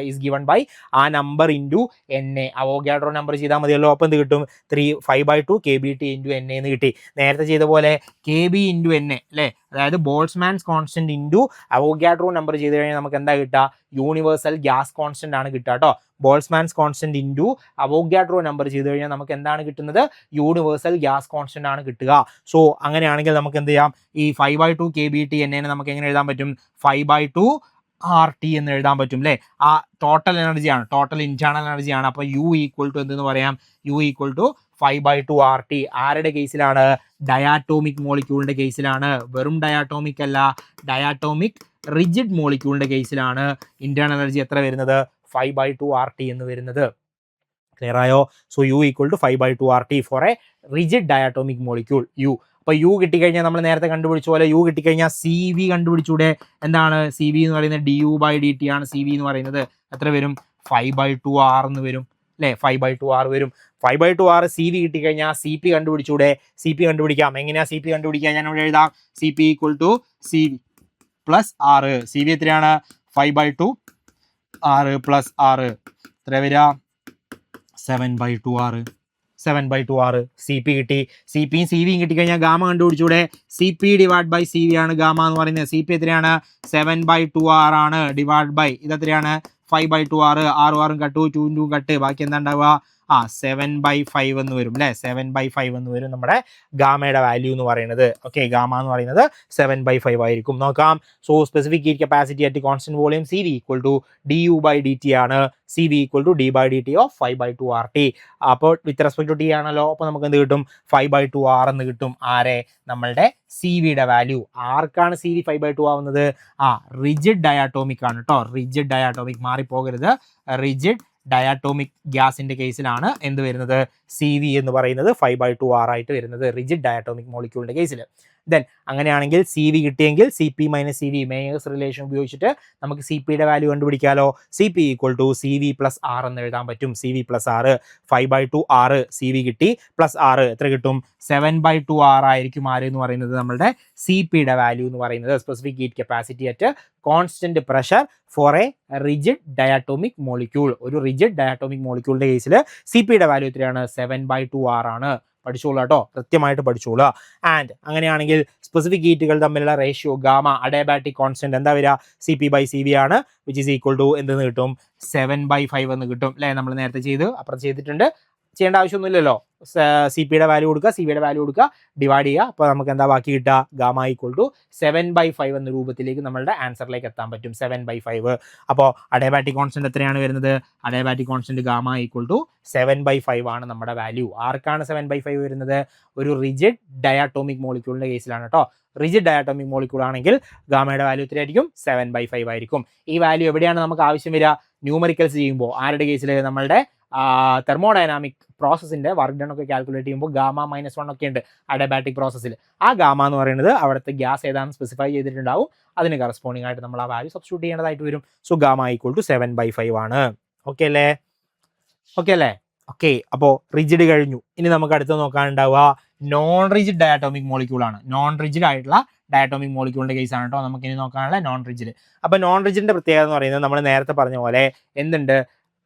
is given by ആ number into NA. Avogadro number ചെയ്താൽ മതിയല്ലോ. അപ്പം എന്ത് കിട്ടും? 5/2 kBT × NA എന്ന് കിട്ടി. നേരത്തെ ചെയ്ത പോലെ KB × NA അല്ലേ? അതായത് ബോൾട്സ്മാൻസ് കോൺസ്റ്റന്റ് ഇൻറ്റു അവോഗാഡ്രോ നമ്പർ ചെയ്ത് കഴിഞ്ഞാൽ നമുക്ക് എന്താ കിട്ടുക? യൂണിവേഴ്സൽ ഗ്യാസ് കോൺസ്റ്റന്റ് ആണ് കിട്ടുക കേട്ടോ. ബോൾട്സ്മാൻസ് കോൺസ്റ്റന്റ് ഇൻറ്റു അവോഗാഡ്രോ നമ്പർ ചെയ്ത് കഴിഞ്ഞാൽ നമുക്ക് എന്താണ് കിട്ടുന്നത്? യൂണിവേഴ്സൽ ഗ്യാസ് കോൺസ്റ്റന്റ് ആണ് കിട്ടുക. സോ അങ്ങനെയാണെങ്കിൽ നമുക്ക് എന്ത് ചെയ്യാം? ഈ 5/2 kBT NA നമുക്ക് എങ്ങനെ എഴുതാൻ പറ്റും? 5/2 RT എന്ന് എഴുതാൻ പറ്റും അല്ലേ? ആ ടോട്ടൽ എനർജിയാണ്, ടോട്ടൽ ഇന്റേണൽ എനർജിയാണ്. അപ്പോൾ U ഈക്വൽ ടു എന്തെന്ന് പറയാം? U equal to 5/2 RT. ആരുടെ കേസിലാണ്? ഡയാറ്റോമിക് മോളിക്യൂളിന്റെ കേസിലാണ്. വെറും ഡയാറ്റോമിക് അല്ല, ഡയാറ്റോമിക് റിജിഡ് മോളിക്യൂളിന്റെ കേസിലാണ് ഇന്റേണൽ എനർജി എത്ര വരുന്നത്? 5/2 RT എന്ന് വരുന്നത്. ക്ലിയർ ആയോ? So U equal to 5/2 RT for a rigid diatomic molecule U. അപ്പോൾ U കിട്ടിക്കഴിഞ്ഞാൽ നമ്മൾ നേരത്തെ കണ്ടുപിടിച്ച പോലെ U കിട്ടിക്കഴിഞ്ഞാൽ CV കണ്ടുപിടിച്ചൂടെ? എന്താണ് CV എന്ന് പറയുന്നത്? du/dt ആണ് CV എന്ന് പറയുന്നത്. എത്ര വരും? 5/2 R എന്ന് വരും അല്ലേ? 5/2 R വരും. 5/2 R CV കിട്ടിക്കഴിഞ്ഞാൽ CP കണ്ടുപിടിച്ചൂടെ? CP കണ്ടുപിടിക്കാം. എങ്ങനെയാ CP കണ്ടുപിടിക്കുക? ഞാൻ ഇവിടെ എഴുതാം. CP equal to CV + R. CV എത്രയാണ്? 5/2 R + R എത്ര വരിക? 7/2 R. 7/2 R. CP കിട്ടി. CPയും CVയും കിട്ടിക്കഴിഞ്ഞാൽ ഗാമ കണ്ടുപിടിച്ചൂടെ? CP/CV ആണ് ഗാമ എന്ന് പറയുന്നത്. CP എത്രയാണ്? 7/2 R ആണ്. ഡിവൈഡ് ബൈ ഇതെത്രയാണ്? 5/2 R. 6 കട്ടു, 2 കട്ട്, ബാക്കി എന്താ ഉണ്ടാവുക? 7/5 എന്ന് വരും അല്ലേ, 7/5 എന്ന് വരും നമ്മുടെ ഗാമയുടെ വാല്യൂ എന്ന് പറയുന്നത്. ഓക്കെ, ഗാമ എന്ന് പറയുന്നത് 7/5 ആയിരിക്കും. നോക്കാം. So specific heat capacity at constant volume CV equal to du/dt ആണ്. CV equal to d/dt of 5/2 RT. അപ്പോൾ വിത്ത് റെസ്പെക്ട് ടു ടി ആണല്ലോ, അപ്പോൾ നമുക്ക് എന്ത് കിട്ടും? 5/2 R എന്ന് കിട്ടും. ആരെ? നമ്മളുടെ CV-യുടെ വാല്യൂ. ആർക്കാണ് CV 5/2 ആവുന്നത്? റിജിഡ് ഡയാറ്റോമിക് ആണ് കേട്ടോ. റിജിഡ് ഡയാറ്റോമിക്, മാറിപ്പോകരുത്. റിജിഡ് ഡയാറ്റോമിക് ഗ്യാസിന്റെ കേസിലാണ് എന്ത് വരുന്നത്? CV എന്ന് പറയുന്നത് 5/2 R ആയിട്ട് വരുന്നത്, റിജിഡ് ഡയാറ്റോമിക് മോളിക്യൂളിന്റെ കേസിൽ. ദെൻ അങ്ങനെയാണെങ്കിൽ CV കിട്ടിയെങ്കിൽ CP - CV മേയേഴ്സ് റിലേഷൻ ഉപയോഗിച്ചിട്ട് നമുക്ക് CPയുടെ വാല്യൂ കണ്ടുപിടിക്കാമല്ലോ. CP equal to CV plus R എന്ന് എഴുതാൻ പറ്റും. CV plus R, 5/2 R CV കിട്ടി, പ്ലസ് R എത്ര കിട്ടും? 7/2 R ആയിരിക്കും ആര് എന്ന് പറയുന്നത്? നമ്മളുടെ CPയുടെ വാല്യൂ എന്ന് പറയുന്നത്. Specific heat capacity at constant pressure four a rigid diatomic molecule. ഒരു റിജിഡ് ഡയാറ്റോമിക് മോളിക്യൂളിന്റെ കേസിൽ CPയുടെ വാല്യൂ എത്രയാണ്? 7/2 R ആണ്. പഠിച്ചോളൂ കേട്ടോ, കൃത്യമായിട്ട് പഠിച്ചോളൂ. ആൻഡ് അങ്ങനെയാണെങ്കിൽ സ്പെസിഫിക് ഹീറ്റുകൾ തമ്മിലുള്ള റേഷ്യോ ഗാമ അഡയാബാറ്റിക് കോൺസ്റ്റന്റ് എന്താ വരിക? CP/CV ആണ്, വിച്ച് ഈസ് ഈക്വൽ ടു എന്തെന്ന് കിട്ടും? 7/5 എന്ന് കിട്ടും അല്ലേ. നമ്മൾ നേരത്തെ അപ്പുറം ചെയ്തിട്ടുണ്ട്, ചെയ്യേണ്ട ആവശ്യമൊന്നുമില്ലല്ലോ. CPയുടെ വാല്യൂ കൊടുക്കുക, CVയുടെ വാല്യൂ കൊടുക്കുക, ഡിവൈഡ് ചെയ്യുക. അപ്പോൾ നമുക്ക് എന്താ ബാക്കി കിട്ടുക? ഗാമ ഈക്വൽ ടു 7/5 എന്ന രൂപത്തിലേക്ക് നമ്മളുടെ ആൻസറിലേക്ക് എത്താൻ പറ്റും. 7/5. അപ്പോൾ അഡയാബാറ്റിക് കോൺസ്റ്റന്റ് എത്രയാണ് വരുന്നത്? Adiabatic constant gamma equal to 7/5 ആണ് നമ്മുടെ വാല്യൂ. ആർക്കാണ് 7/5 വരുന്നത്? ഒരു റിജിഡ് ഡയാറ്റോമിക് മോളിക്യൂളിന്റെ കേസിലാണ് കേട്ടോ. റിജിഡ് ഡയാറ്റോമിക് മോളിക്യൂൾ ആണെങ്കിൽ ഗാമയുടെ വാല്യൂ എത്രയായിരിക്കും? 7/5 ആയിരിക്കും. ഈ വാല്യൂ എവിടെയാണ് നമുക്ക് ആവശ്യം വരിക? ന്യൂമറിക്കൽസ് ചെയ്യുമ്പോൾ. ആരുടെ കേസിൽ? നമ്മളുടെ തെർമോഡൈനാമിക് പ്രോസസ്സിന്റെ വർക്ക് ഡൺ ഒക്കെ കാൽക്കുലേറ്റ് ചെയ്യുമ്പോൾ ഗാമ -1 ഒക്കെ ഉണ്ട് അഡയാബാറ്റിക് പ്രോസസ്സിൽ. ആ ഗാമ എന്ന് പറയുന്നത് അവിടുത്തെ ഗ്യാസ് ഏതാണെന്ന് സ്പെസിഫൈ ചെയ്തിട്ടുണ്ടാവും. അതിന് കറസ്പോണ്ടിങ് ആയിട്ട് നമ്മൾ ആ വാല്യൂ സബ്സ്റ്റിറ്റ്യൂട്ട് ചെയ്യേണ്ടതായിട്ട് വരും. സോ ഗാമ ഈക്വൽ ടു 7/5 ആണ്. ഓക്കെ അല്ലേ? ഓക്കെ. അപ്പോൾ റിജിഡ് കഴിഞ്ഞു. ഇനി നമുക്ക് അടുത്ത് നോക്കാനുണ്ടാവുക നോൺ റിജിഡ് ഡയാറ്റോമിക് മോളിക്യൂൾ ആണ്. നോൺ റിജിഡ് ആയിട്ടുള്ള ഡയാറ്റോമിക് മോളിക്യൂളിന്റെ കേസ് ആണ് കേട്ടോ നമുക്ക് ഇനി നോക്കാനുള്ള നോൺ റിജിഡ്. അപ്പോൾ നോൺ റിജിഡിന്റെ പ്രത്യേകത എന്ന് പറയുന്നത് നമ്മൾ നേരത്തെ പറഞ്ഞ പോലെ എന്തുണ്ട്?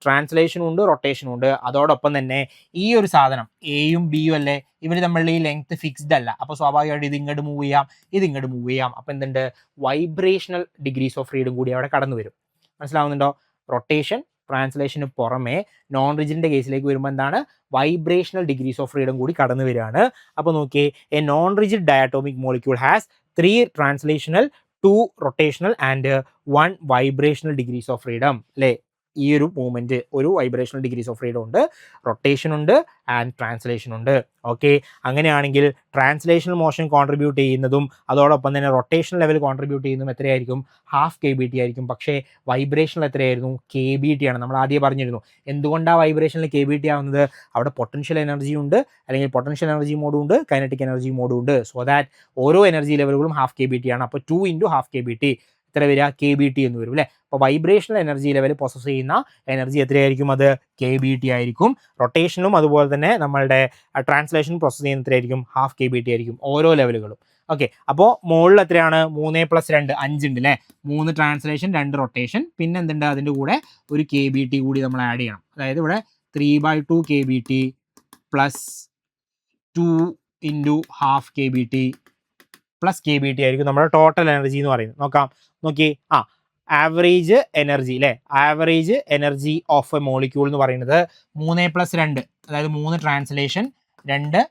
ട്രാൻസ്ലേഷനും ഉണ്ട്, റൊട്ടേഷനും ഉണ്ട്. അതോടൊപ്പം തന്നെ ഈ ഒരു സാധനം എയും ബിയും അല്ലേ, ഇവർ തമ്മിലുള്ള ഈ ലെങ്ത് ഫിക്സ്ഡ് അല്ല. അപ്പോൾ സ്വാഭാവികമായിട്ട് ഇത് ഇങ്ങോട്ട് മൂവ് ചെയ്യാം, ഇത് ഇങ്ങോട്ട് മൂവ് ചെയ്യാം. അപ്പോൾ എന്തുണ്ട്? വൈബ്രേഷണൽ ഡിഗ്രീസ് ഓഫ് ഫ്രീഡം കൂടി അവിടെ കടന്നു വരും. മനസ്സിലാവുന്നുണ്ടോ? റൊട്ടേഷൻ, ട്രാൻസ്ലേഷന് പുറമെ നോൺ റിജിഡിന്റെ കേസിലേക്ക് വരുമ്പോൾ എന്താണ്? വൈബ്രേഷണൽ ഡിഗ്രീസ് ഓഫ് ഫ്രീഡം കൂടി കടന്നു വരികയാണ്. അപ്പോൾ നോക്കിയേ, A non rigid diatomic molecule has 3 translational, 2 rotational and 1 vibrational degrees of freedom അല്ലേ. ഈ ഒരു മൂവ്മെന്റ് ഒരു വൈബ്രേഷണൽ ഡിഗ്രീസ് ഓഫ് ഫ്രീഡം ഉണ്ട്, റൊട്ടേഷൻ ഉണ്ട് ആൻഡ് ട്രാൻസ്ലേഷൻ ഉണ്ട്. ഓക്കെ, അങ്ങനെയാണെങ്കിൽ ട്രാൻസ്ലേഷണൽ മോഷൻ കോൺട്രിബ്യൂട്ട് ചെയ്യുന്നതും അതോടൊപ്പം തന്നെ റൊട്ടേഷൻ ലെവൽ കോൺട്രിബ്യൂട്ട് ചെയ്യുന്നതും എത്രയായിരിക്കും? 1/2 kBt ആയിരിക്കും. പക്ഷേ വൈബ്രേഷനിൽ എത്രയായിരുന്നു? kBt ആണ്. നമ്മൾ ആദ്യം പറഞ്ഞിരുന്നു എന്തുകൊണ്ടാണ് വൈബ്രേഷനിൽ kBt ആവുന്നത്? അവിടെ പൊട്ടൻഷ്യൽ എനർജി ഉണ്ട്, അല്ലെങ്കിൽ പൊട്ടൻഷ്യൽ എനർജി മോഡും ഉണ്ട്, കൈനറ്റിക് എനർജി മോഡും ഉണ്ട്. സോ ദാറ്റ് ഓരോ എനർജി ലെവലുകളും 1/2 kBt ആണ്. അപ്പോൾ 2 × 1/2 kBt എത്ര വരിക? kBt എന്ന് വരും അല്ലേ. അപ്പോൾ വൈബ്രേഷണൽ എനർജി ലെവൽ പ്രോസസ് ചെയ്യുന്ന എനർജി എത്രയായിരിക്കും? അത് kBt ആയിരിക്കും. റൊട്ടേഷനും അതുപോലെ തന്നെ നമ്മളുടെ ട്രാൻസ്ലേഷൻ പ്രോസസ് ചെയ്യുന്ന എത്രയായിരിക്കും? 1/2 kBt ആയിരിക്കും ഓരോ ലെവലുകളും. ഓക്കെ, അപ്പോൾ മുകളിൽ എത്രയാണ്? 3 + 2 5 ഉണ്ട് അല്ലേ. 3 ട്രാൻസ്ലേഷൻ, 2 റൊട്ടേഷൻ, പിന്നെ എന്തുണ്ട്? അതിൻ്റെ കൂടെ ഒരു kBt കൂടി നമ്മൾ ആഡ് ചെയ്യണം. അതായത് ഇവിടെ 3/2 kBt plus 2 × 1/2 kBt plus kBt ആയിരിക്കും നമ്മുടെ ടോട്ടൽ എനർജി എന്ന് പറയുന്നത്. നോക്കി ആവറേജ് എനർജി അല്ലേ. Average energy of a molecule എന്ന് പറയുന്നത് 3 + 2, അതായത് 3 ട്രാൻസ്ലേഷൻ, 2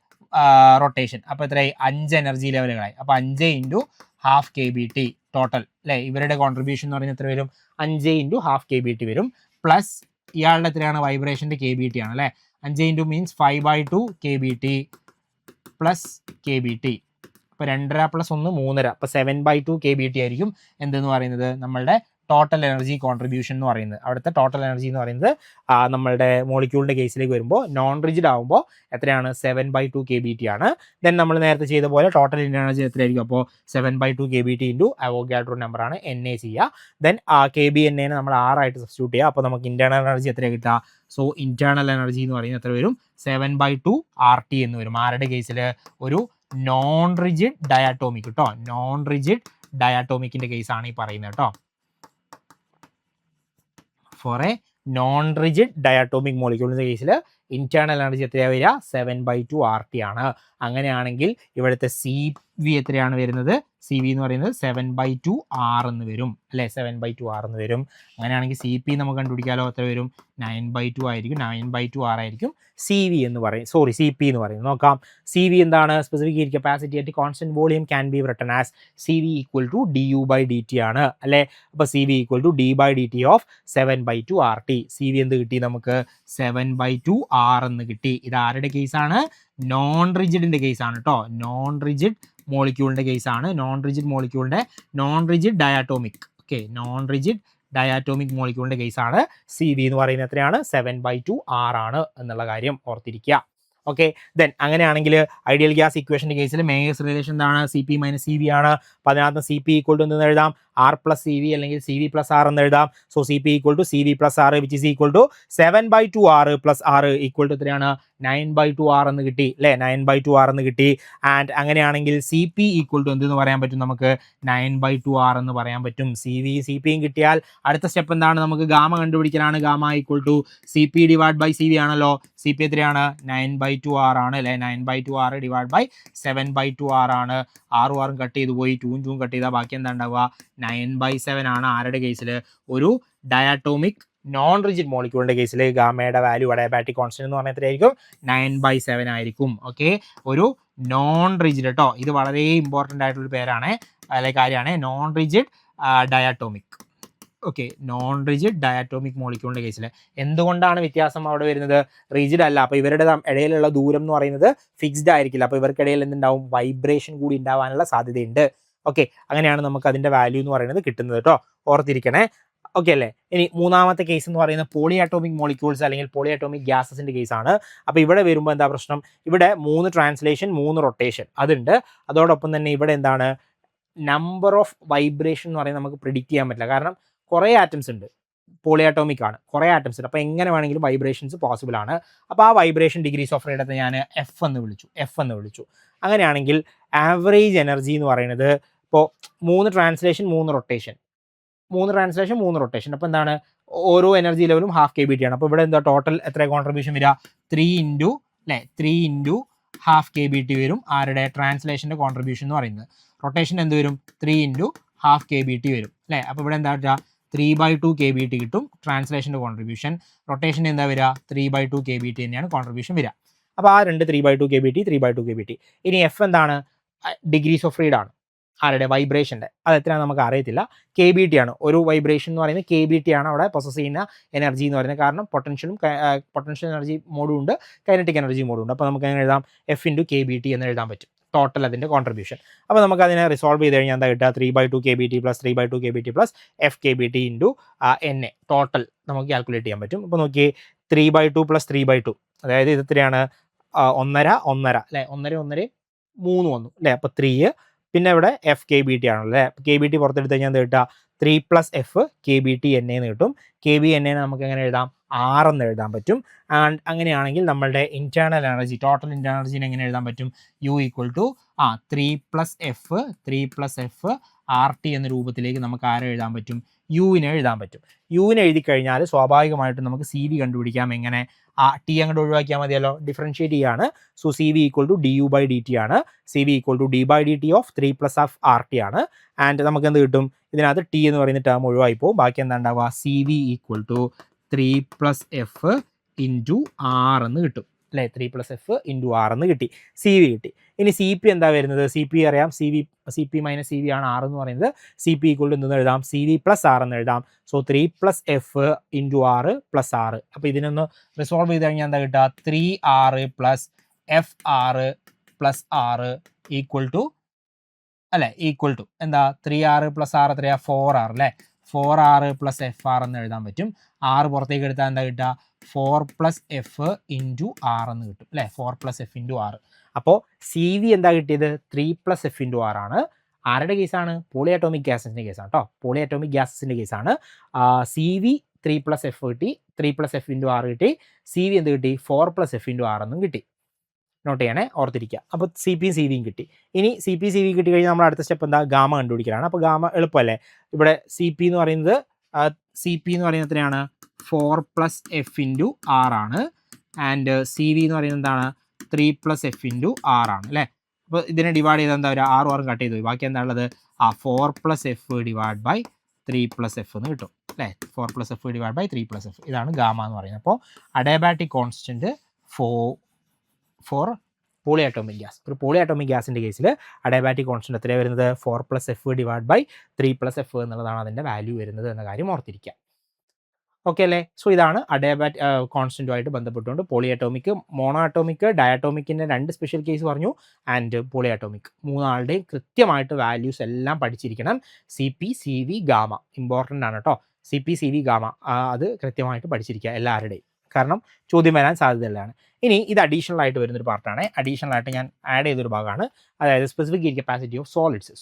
റൊട്ടേഷൻ. അപ്പോൾ എത്രയായി? 5 എനർജി ലെവലുകളായി. അപ്പോൾ 5 × 1/2 kBt ടോട്ടൽ അല്ലേ. ഇവരുടെ കോൺട്രിബ്യൂഷൻ എന്ന് പറയുന്നത് എത്ര വരും? 5 × 1/2 kBt വരും. പ്ലസ് ഇയാളുടെ എത്രയാണ്? വൈബ്രേഷൻ്റെ kBt ആണ് അല്ലേ. 5 × മീൻസ് 5/2 kBt പ്ലസ് kBt. അപ്പോൾ 2.5 + 1 3.5. അപ്പോൾ 7/2 kBt ആയിരിക്കും എന്തെന്ന് പറയുന്നത്? നമ്മളുടെ ടോട്ടൽ എനർജി കോൺട്രിബ്യൂഷൻ എന്ന് പറയുന്നത്. അവിടുത്തെ ടോട്ടൽ എനർജി എന്ന് പറയുന്നത് നമ്മളുടെ മോളിക്യൂളിൻ്റെ കേസിലേക്ക് വരുമ്പോൾ നോൺ റിജിഡ് ആകുമ്പോൾ എത്രയാണ്? 7/2 kBt ആണ്. ദെൻ നമ്മൾ നേരത്തെ ചെയ്ത പോലെ ടോട്ടൽ എനർജി എത്രയായിരിക്കും? അപ്പോൾ 7/2 kBt × അവോഗാഡ്രോ നമ്പറാണ് Na ചെയ്യുക. ദെൻ kBNA നമ്മൾ 6 ആയിട്ട് സബ്സ്റ്റിറ്റ്യൂട്ട് ചെയ്യുക. അപ്പോൾ നമുക്ക് ഇന്റേണൽ എനർജി എത്രയാണ് കിട്ടുക? സോ ഇന്റേണൽ എനർജി എന്ന് പറയുന്നത് എത്ര വരും? 7/2 RT എന്ന് വരും. ആരുടെ കേസിൽ? ഒരു നോൺ റിജിഡ് ഡയാറ്റോമിക് കേട്ടോ. നോൺ റിജിഡ് ഡയാറ്റോമിക്കിന്റെ കേസാണ് ഈ പറയുന്നത് കേട്ടോ. For a non rigid diatomic മോളിക്യൂളിന്റെ കേസിൽ ഇന്റേണൽ എനർജി എത്രയാണ് വരിക? 7/2 RT ആണ്. അങ്ങനെയാണെങ്കിൽ ഇവിടുത്തെ CV എത്രയാണ് വരുന്നത്? സി വി എന്ന് പറയുന്നത് 7/2 R എന്ന് വരും അല്ലേ, 7/2 R എന്ന് വരും. അങ്ങനെയാണെങ്കിൽ സി പി നമുക്ക് കണ്ടുപിടിക്കാമല്ലോ, എത്ര വരും, 9/2 ആയിരിക്കും, 9/2 R ആയിരിക്കും സി വി എന്ന് പറയും, സോറി സി പി എന്ന് പറയുന്നത്. നോക്കാം, സി വി എന്താണ്, specific heat capacity at constant volume can be written as C V equal to D U by D T ആണ് അല്ലേ. അപ്പോൾ C V equal to D by D T of 7/2 RT. C V എന്ത് കിട്ടി നമുക്ക്, 7/2 R എന്ന് കിട്ടി. ഇത് ആരുടെ കേസാണ്, നോൺ റിജിഡിൻ്റെ കേസാണ് കേട്ടോ, നോൺ റിജിഡ് മോളിക്യൂളിൻ്റെ കേസാണ്, നോൺ റിജിഡ് മോളിക്യൂളിൻ്റെ, non rigid diatomic, okay, non rigid diatomic മോളിക്യൂളിൻ്റെ കേസാണ്. സി വി എന്ന് പറയുന്നത് എത്രയാണ്, 7/2 R ആണ് എന്നുള്ള കാര്യം ഓർത്തിരിക്കുക. ഓക്കെ, ദെൻ അങ്ങനെയാണെങ്കിൽ ഐഡിയൽ ഗ്യാസ് ഇക്വേഷൻ്റെ കേസിൽ മേയേഴ്സ് റിലേഷൻ എന്താണ്, C P minus C V ആണ്. അപ്പോൾ അതിനകത്ത് സി പി ഈക്വൽ ടു എന്ന് എഴുതാം, ആർ പ്ലസ് സി വി അല്ലെങ്കിൽ സി വി പ്ലസ് ആർ എന്ന് എഴുതാം. So C P equal to C V plus R which is equal to 7/2 R plus R equal to എത്രയാണ്, 9/2 R എന്ന് കിട്ടി അല്ലേ, 9/2 R എന്ന് കിട്ടി. ആൻഡ് അങ്ങനെയാണെങ്കിൽ സി പി ഈക്വൽ ടു എന്തെന്ന് പറയാൻ പറ്റും നമുക്ക്, 9/2 R എന്ന് പറയാൻ പറ്റും. സി വി സി പിയും കിട്ടിയാൽ അടുത്ത സ്റ്റെപ്പ് എന്താണ്, നമുക്ക് ഗാമ കണ്ടുപിടിക്കലാണ്. Gamma equal to C P divide by C V ആണല്ലോ, സി പി എത്രയാണ്, 9/2 R ആണ് അല്ലേ, 9/2 R ഡിവൈഡ് ബൈ 7/2 R ആണ്. ആറും ആറും കട്ട് ചെയ്ത് പോയി, 2 2 കട്ട് ചെയ്താൽ ബാക്കി എന്താ ഉണ്ടാവുക, 9/7 ആണ്. ആരുടെ കേസിൽ, ഒരു ഡയാറ്റോമിക് നോൺ റിജിഡ് മോളിക്യൂളിൻ്റെ കേസിൽ ഗാമയുടെ വാല്യൂ അഡയാബാറ്റിക് കോൺസ്റ്റന്റ് എന്ന് പറഞ്ഞാൽ എത്രയായിരിക്കും, 9/7 ആയിരിക്കും. ഓക്കെ, ഒരു നോൺ റിജിഡ് കേട്ടോ, ഇത് വളരെ ഇമ്പോർട്ടൻ്റ് ആയിട്ടുള്ള പേരാണ് അല്ലെങ്കിൽ കാര്യമാണ്, non rigid diatomic. Okay, non rigid diatomic മോളിക്യൂളിൻ്റെ കേസിൽ എന്തുകൊണ്ടാണ് വ്യത്യാസം അവിടെ വരുന്നത്, റിജിഡ് അല്ല, അപ്പോൾ ഇവരുടെ ഇടയിലുള്ള ദൂരം എന്ന് പറയുന്നത് ഫിക്സ്ഡ് ആയിരിക്കില്ല, അപ്പോൾ ഇവർക്കിടയിൽ എന്തുണ്ടാവും, വൈബ്രേഷൻ കൂടി ഉണ്ടാവാനുള്ള സാധ്യതയുണ്ട്. ഓക്കെ, അങ്ങനെയാണ് നമുക്ക് അതിൻ്റെ വാല്യൂ എന്ന് പറയുന്നത് കിട്ടുന്നത് കേട്ടോ, ഓർത്തിരിക്കണേ. ഓക്കെ അല്ലേ. ഇനി മൂന്നാമത്തെ കേസ് എന്ന് പറയുന്നത് പോളിയാറ്റോമിക് മോളിക്യൂൾസ് അല്ലെങ്കിൽ പോളിയാറ്റോമിക് ഗ്യാസസിൻ്റെ കേസാണ്. അപ്പോൾ ഇവിടെ വരുമ്പോൾ എന്താ പ്രശ്നം, ഇവിടെ 3 ട്രാൻസ്ലേഷൻ 3 റൊട്ടേഷൻ അതുണ്ട്. അതോടൊപ്പം തന്നെ ഇവിടെ എന്താണ്, നമ്പർ ഓഫ് വൈബ്രേഷൻ എന്ന് പറയുന്നത് നമുക്ക് പ്രിഡിക്റ്റ് ചെയ്യാൻ പറ്റില്ല, കാരണം കുറേ ആറ്റംസ് ഉണ്ട്, പോളിയാറ്റോമിക് ആണ്, കുറേ ആറ്റംസ് ഉണ്ട്, അപ്പോൾ എങ്ങനെ വേണമെങ്കിലും വൈബ്രേഷൻസ് പോസിബിൾ ആണ്. അപ്പോൾ ആ വൈബ്രേഷൻ ഡിഗ്രീസ് ഓഫ് ഫ്രീഡത്തെ ഞാൻ എഫ് എന്ന് വിളിച്ചു. അങ്ങനെയാണെങ്കിൽ ആവറേജ് എനർജി എന്ന് പറയുന്നത് ഇപ്പോൾ 3 ട്രാൻസ്ലേഷൻ 3 റൊട്ടേഷൻ, 3 ട്രാൻസ്ലേഷൻ 3 റൊട്ടേഷൻ, അപ്പോൾ എന്താണ്, ഓരോ എനർജി ലെവലും ½ kBT ആണ്. അപ്പോൾ ഇവിടെ എന്താ ടോട്ടൽ എത്ര കോൺട്രിബ്യൂഷൻ വരിക, 3 ഇൻറ്റു ½ kBT വരും ആരുടെ, ട്രാൻസ്ലേഷൻ്റെ കോൺട്രിബ്യൂഷൻ എന്ന് പറയുന്നത്. റൊട്ടേഷൻ എന്ത് വരും, 3 ഇൻറ്റു ½ kBT വരും അല്ലേ. അപ്പോൾ ഇവിടെ എന്താ വരിക, 3/2 kBT കിട്ടും ട്രാൻസ്ലേഷൻ്റെ കോൺട്രിബ്യൂഷൻ. റൊട്ടേഷൻ എന്താ വരിക, 3/2 kBT തന്നെയാണ് കോൺട്രിബ്യൂഷൻ വരിക. അപ്പോൾ ആ 3/2 kBT 3/2 kBT. ഇനി എഫ് എന്താണ്, ഡിഗ്രീസ് ഓഫ് ഫ്രീഡം ആണ് ആരുടെ, വൈബ്രേഷൻ്റെ, അത് എത്രയാണ് നമുക്ക് അറിയത്തില്ല, KBT ആണ്. ഒരു വൈബ്രേഷൻ എന്ന് പറയുന്നത് KBT ആണ് അവിടെ പൊസസ് ചെയ്യുന്ന എനർജി എന്ന് പറയുന്നത്, കാരണം പൊട്ടൻഷ്യൽ എനർജി മോഡും ഉണ്ട്, കൈനറ്റിക് എനർജി മോഡും ഉണ്ട്. അപ്പോൾ നമുക്ക് എങ്ങനെ എഴുതാം, F ഇൻറ്റു KBT എന്ന് എഴുതാൻ പറ്റും, ടോട്ടൽ അതിൻ്റെ കോൺട്രിബ്യൂഷൻ. അപ്പോൾ നമുക്ക് അതിനെ റിസോൾവ് ചെയ്ത് കഴിഞ്ഞാൽ എന്താ കിട്ടുക, 3/2 kBT plus 3/2 kBT plus FKBT into NA total നമുക്ക് കാൽക്കുലേറ്റ് ചെയ്യാൻ പറ്റും. അപ്പോൾ നോക്കിയേ, 3/2 പ്ലസ് 3/2, അതായത് ഇത് എത്രയാണ്, 1.5 അല്ലേ, 1.5 3 വന്നു അല്ലേ, അപ്പോൾ 3, പിന്നെ ഇവിടെ FKBT ആണല്ലേ, KBT പുറത്തെടുത്ത് കഴിഞ്ഞാൽ എന്താ കിട്ടുക, 3 + F KBT NA എന്ന് കിട്ടും. KBNA നമുക്ക് എങ്ങനെ എഴുതാം, R എന്ന് എഴുതാൻ പറ്റും. ആൻഡ് അങ്ങനെയാണെങ്കിൽ നമ്മളുടെ ഇൻറ്റേർണൽ എനർജി, ടോട്ടൽ ഇൻറ്റേർണൽ എനർജിനെ എങ്ങനെ എഴുതാൻ പറ്റും, U equal to 3 + F RT എന്ന രൂപത്തിലേക്ക് നമുക്ക് ആരെ എഴുതാൻ പറ്റും, യുവിനെ എഴുതാൻ പറ്റും. യുവിനെ എഴുതി കഴിഞ്ഞാൽ സ്വാഭാവികമായിട്ടും നമുക്ക് സി വി കണ്ടുപിടിക്കാം. എങ്ങനെ, ടി അങ്ങോട്ട് ഒഴിവാക്കിയാൽ മതിയല്ലോ, ഡിഫറൻഷിയേറ്റ് ചെയ്യാണ്. So C V equal to D U by D T ആണ്. C V equal to D by D T of 3 + F RT ആണ്. ആൻഡ് നമുക്ക് എന്ത് കിട്ടും, ഇതിനകത്ത് ടി എന്ന് പറയുന്ന ടേം ഒഴിവായി പോകും. ബാക്കി എന്താ ഉണ്ടാവുക, C V equal to 3 + F into R എന്ന് കിട്ടും അല്ലേ, 3 + F ഇൻറ്റു R എന്ന് കിട്ടി, സി വി കിട്ടി. ഇനി സി പി എന്താ വരുന്നത്, സി പി അറിയാം, C P minus C V ആണ് R എന്ന് പറയുന്നത്. സി പി ഈക്വൽ ടു എന്തെന്ന് എഴുതാം, സി വി പ്ലസ് ആർ എന്ന് എഴുതാം. So 3 + F into R plus R. അപ്പോൾ ഇതിനൊന്ന് റിസോൾവ് ചെയ്ത് കഴിഞ്ഞാൽ എന്താ കിട്ടുക, 3R + FR + R equal to അല്ലേ, ഈക്വൽ ടു എന്താ, 3R + R എത്രയാ, 4R അല്ലേ, 4R + FR എന്ന് എഴുതാൻ പറ്റും. R പുറത്തേക്ക് എടുത്താൽ എന്താ കിട്ടുക, 4 + F ഇൻറ്റു R എന്ന് കിട്ടും അല്ലേ, 4 + F ഇൻറ്റു R. അപ്പോൾ സി വി എന്താ കിട്ടിയത്, 3 + F ഇൻറ്റു R ആണ്. ആരുടെ കേസാണ്, പോളിയാറ്റോമിക് ഗ്യാസസിൻ്റെ കേസാണ് കേട്ടോ, പോളിയാറ്റോമിക് ഗ്യാസസിൻ്റെ കേസാണ്. സി വി 3 + F കിട്ടി, 3 + F ഇൻറ്റു R കിട്ടി. സി വി എന്ത് കിട്ടി, 4 + F ഇൻറ്റു R എന്നും കിട്ടി. നോട്ട് ചെയ്യണേ, ഓർത്തിരിക്കുക. അപ്പോൾ സി പിയും സി വിയും കിട്ടി. ഇനി സി പി സി വി കിട്ടി കഴിഞ്ഞാൽ നമ്മൾ അടുത്ത സ്റ്റെപ്പ് എന്താ, ഗാമ കണ്ടുപിടിക്കലാണ്. അപ്പോൾ ഗാമ എളുപ്പമല്ലേ, ഇവിടെ സി പി എന്ന് പറയുന്നത് എത്രയാണ്, 4 + F ഇൻറ്റു R ആണ്. ആൻഡ് സി വി എന്ന് പറയുന്നത് എന്താണ്, 3 + F ഇൻറ്റു R ആണ് അല്ലേ. അപ്പോൾ ഇതിനെ ഡിവൈഡ് ചെയ്താൽ എന്താ ഒരു 6 കട്ട് ചെയ്ത് പോയി. ബാക്കി എന്താ ഉള്ളത്? 4+F ഡിവൈഡ് ബൈ 3+F എന്ന് കിട്ടും അല്ലേ? 4+F ഡിവൈഡ് ബൈ 3+F ഇതാണ് ഗാമ എന്ന് പറയുന്നത്. അപ്പോൾ adiabatic constant four polyatomic gas. ഒരു പോളിയാറ്റോമിക് ഗ്യാസിൻ്റെ കേസിൽ അഡയാബാറ്റിക് കോൺസ്റ്റൻറ്റ് എത്രയാണ് വരുന്നത്? 4+F ഡിവൈഡ് ബൈ 3+F എന്നുള്ളതാണ് അതിൻ്റെ വാല്യൂ വരുന്നത് എന്ന കാര്യം ഓർത്തിരിക്കുക. ഓക്കെ അല്ലേ? സോ ഇതാണ് അഡയാബാറ്റിക് കോൺസ്റ്റൻറ്റുമായിട്ട് ബന്ധപ്പെട്ടുകൊണ്ട് പോളിയാറ്റോമിക്, മോണോ ആറ്റോമിക്, ഡയാറ്റോമിക്കിൻ്റെ 2 സ്പെഷ്യൽ കേസ് പറഞ്ഞു, ആൻഡ് പോളിയാറ്റോമിക് മൂന്നാളുടെയും കൃത്യമായിട്ട് വാല്യൂസ് എല്ലാം പഠിച്ചിരിക്കണം. CP, CV, ഗാമ ഇമ്പോർട്ടൻ്റ് ആണ് കേട്ടോ. CP, CV, ഗാമ അത് കൃത്യമായിട്ട് പഠിച്ചിരിക്കുക എല്ലാവരുടെയും, കാരണം ചോദ്യം വരാൻ സാധ്യതയുള്ളതാണ്. ഇനി ഇത് അഡീഷണൽ ആയിട്ട് വരുന്നൊരു പാർട്ടാണ്. അഡീഷണൽ ആയിട്ട് ഞാൻ ആഡ് ചെയ്തൊരു ഭാഗമാണ്, അതായത് സ്പെസിഫിക് ഹീറ്റ് കപ്പാസിറ്റി ഓഫ്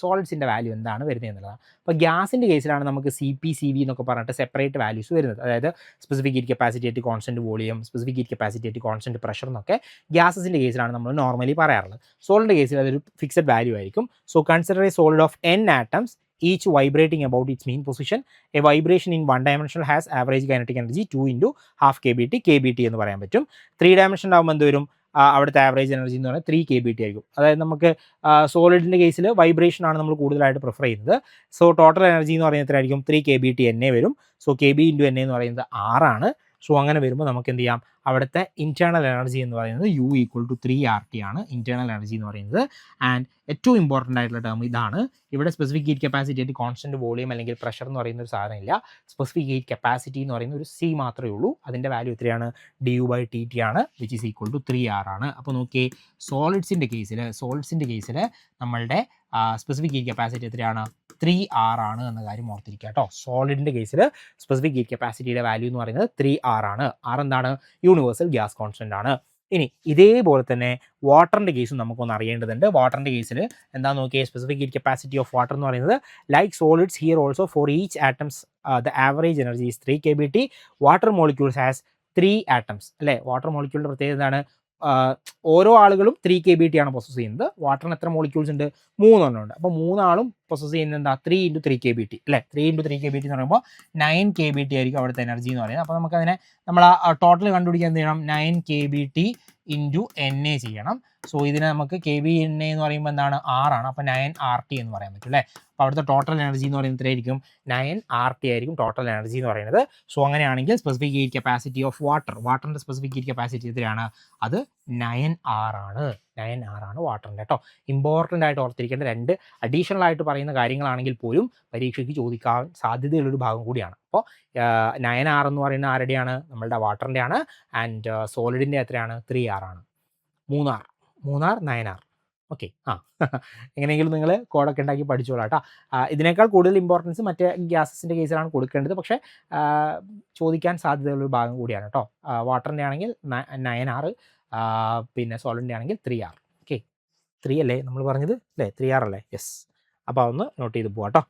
സോളിഡ്സിൻ്റെ വാല്യൂ എന്താണ് വരുന്നത് എന്നുള്ളതാണ്. അപ്പോൾ ഗ്യാസിൻ്റെ കേസിലാണ് നമുക്ക് CP, CV എന്നൊക്കെ പറഞ്ഞിട്ട് സെപ്പറേറ്റ് വാല്യൂസ് വരുന്നത്. അതായത് സ്പെസിഫിക് ഹീറ്റ് കപ്പാസിറ്റി ആയിട്ട് constant volume, specific heat capacity ആയിട്ട് കോൺസ്റ്റൻറ്റ് പ്രഷർ എന്നൊക്കെ ഗ്യാസസിൻ്റെ കേസിലാണ് നമ്മൾ നോർമലി പറയാറുള്ളത്. സോളിഡിൻ്റെ കേസിൽ അതൊരു ഫിക്സഡ് വാല്യൂ ആയിരിക്കും. So consider A solid of n atoms, each vibrating about its mean position. A vibration in one dimensional has average kinetic energy 2 into half kBt എന്ന് പറയാൻ പറ്റും. 3 dimensional ആകുമ്പോൾ എന്ത് വരും? അവിടുത്തെ ആവറേജ് എനർജി എന്ന് പറയുന്നത് 3 kBt ആയിരിക്കും. അതായത് നമുക്ക് സോളിഡിൻ്റെ കേസിൽ വൈബ്രേഷൻ ആണ് നമ്മൾ കൂടുതലായിട്ട് പ്രിഫർ ചെയ്യുന്നത്. സോ ടോട്ടൽ എനർജി എന്ന് പറയുന്നത് എത്രയായിരിക്കും? 3 kBt NA വരും. സോ KB × NA എന്ന് പറയുന്നത് 6 ആണ്. സോ അങ്ങനെ വരുമ്പോൾ നമുക്ക് എന്ത് ചെയ്യാം? അവിടുത്തെ ഇൻറ്റേർണൽ എനർജി എന്ന് പറയുന്നത് U = 3RT ആണ് ഇൻറ്റേർണൽ എനർജി എന്ന് പറയുന്നത്. ആൻഡ് ഏറ്റവും ഇമ്പോർട്ടൻ്റ് ആയിട്ടുള്ള ടേം ഇതാണ്. ഇവിടെ സ്പെസിഫിക് ഹീറ്റ് കപ്പാസിറ്റി ആയിട്ട് കോൺസ്റ്റൻറ്റ് വോളിയം അല്ലെങ്കിൽ പ്രഷർ എന്ന് പറയുന്ന ഒരു സാധനമില്ല. സ്പെസിഫിക് ഹീറ്റ് കപ്പാസിറ്റി എന്ന് പറയുന്ന ഒരു C മാത്രമേ ഉള്ളൂ. അതിൻ്റെ വാല്യൂ എത്രയാണ്? du/dt ആണ്, which is equal to 3R ആണ്. അപ്പോൾ നോക്കിയേ, സോളിഡ്സിൻ്റെ കേസിൽ നമ്മളുടെ സ്പെസിഫിക് ഹീറ്റ് കപ്പാസിറ്റി എത്രയാണ്? 3R ആണ് എന്ന കാര്യം ഓർത്തിരിക്കുക കേട്ടോ. സോളിഡിൻ്റെ കേസിൽ സ്പെസിഫിക് ഹീറ്റ് കപ്പാസിറ്റിയുടെ വാല്യൂ എന്ന് പറയുന്നത് 3R ആണ്. R എന്താണ്? യൂണിവേഴ്സൽ ഗ്യാസ് കോൺസ്റ്റൻ്റ് ആണ്. ഇനി ഇതേപോലെ തന്നെ വാട്ടറിൻ്റെ കേസും നമുക്കൊന്ന് അറിയേണ്ടതുണ്ട്. വാട്ടറിൻ്റെ കേസിൽ എന്താ നോക്കിയേ, specific heat capacity of water എന്ന് പറയുന്നത് like solids here also for each atoms the average energy is 3 kBt. Water molecules has 3 atoms അല്ലേ? വാട്ടർ മോളിക്യൂളിൻ്റെ പ്രത്യേകത എന്താണ്? ഓരോ ആളുകളും 3 kBt ആണ് പൊസസ് ചെയ്യുന്നത്. വാട്ടറിന് എത്ര മോളിക്യൂൾസ് ഉണ്ട്? 3 എണ്ണം ഉണ്ട്. അപ്പോൾ 3 ആളും പൊസസ് ചെയ്യുന്നത് എന്താ? 3 × 3 kBt അല്ലേ? 3 × 3 kBt എന്ന് പറയുമ്പോൾ 9 kBt ആയിരിക്കും അവിടുത്തെ എനർജി എന്ന് പറയുന്നത്. അപ്പോൾ നമുക്കതിനെ നമ്മൾ ടോട്ടൽ കണ്ടുപിടിക്കാൻ എന്ത് ചെയ്യണം? 9 kBt × NA ചെയ്യണം. സോ ഇതിനെ നമുക്ക് kBNA എന്ന് പറയുമ്പോൾ എന്താണ്? 6 ആണ്. അപ്പോൾ 9RT എന്ന് പറയാൻ പറ്റും അല്ലേ? അപ്പോൾ അവിടുത്തെ ടോട്ടൽ എനർജി എന്ന് പറയുന്നത് എത്രയായിരിക്കും? 9RT ആയിരിക്കും ടോട്ടൽ എനർജി എന്ന് പറയുന്നത്. സോ അങ്ങനെയാണെങ്കിൽ സ്പെസിഫിക് ഹീറ്റ് കപ്പാസിറ്റി ഓഫ് വാട്ടറിൻ്റെ സ്പെസിഫിക് ഹീറ്റ് കപ്പാസിറ്റി എത്രയാണ്? അത് 9R ആണ്. 9R ആണ് വാട്ടറിൻ്റെ കേട്ടോ. ഇമ്പോർട്ടൻ്റ് ആയിട്ട് ഓർത്തിരിക്കേണ്ട 2 അഡീഷണൽ ആയിട്ട് പറയുന്ന കാര്യങ്ങളാണെങ്കിൽ പോലും പരീക്ഷയ്ക്ക് ചോദിക്കാൻ സാധ്യതയുള്ളൊരു ഭാഗം കൂടിയാണ്. അപ്പോൾ 9R എന്ന് പറയുന്ന ആരുടെയാണ്? നമ്മളുടെ വാട്ടറിൻ്റെ ആണ്. ആൻഡ് സോളിഡിൻ്റെ എത്രയാണ്? 3R ആണ്. 3R 9R. ഓക്കെ, എങ്ങനെയെങ്കിലും നിങ്ങൾ കോഡൊക്കെ ഉണ്ടാക്കി പഠിച്ചോളാം കേട്ടോ. ഇതിനേക്കാൾ കൂടുതൽ ഇമ്പോർട്ടൻസ് മറ്റേ ഗ്യാസസിൻ്റെ കേസിലാണ് കൊടുക്കേണ്ടത്, പക്ഷേ ചോദിക്കാൻ സാധ്യതയുള്ളൊരു ഭാഗം കൂടിയാണ് കേട്ടോ. വാട്ടറിൻ്റെ ആണെങ്കിൽ 9R, പിന്നെ സോളിഡിൻ്റെ ആണെങ്കിൽ 3R. ഓക്കെ, 3 അല്ലേ നമ്മൾ പറഞ്ഞത് അല്ലേ? 3R അല്ലേ? യെസ്. അപ്പോൾ അതൊന്ന് നോട്ട് ചെയ്ത് പോകാം കേട്ടോ.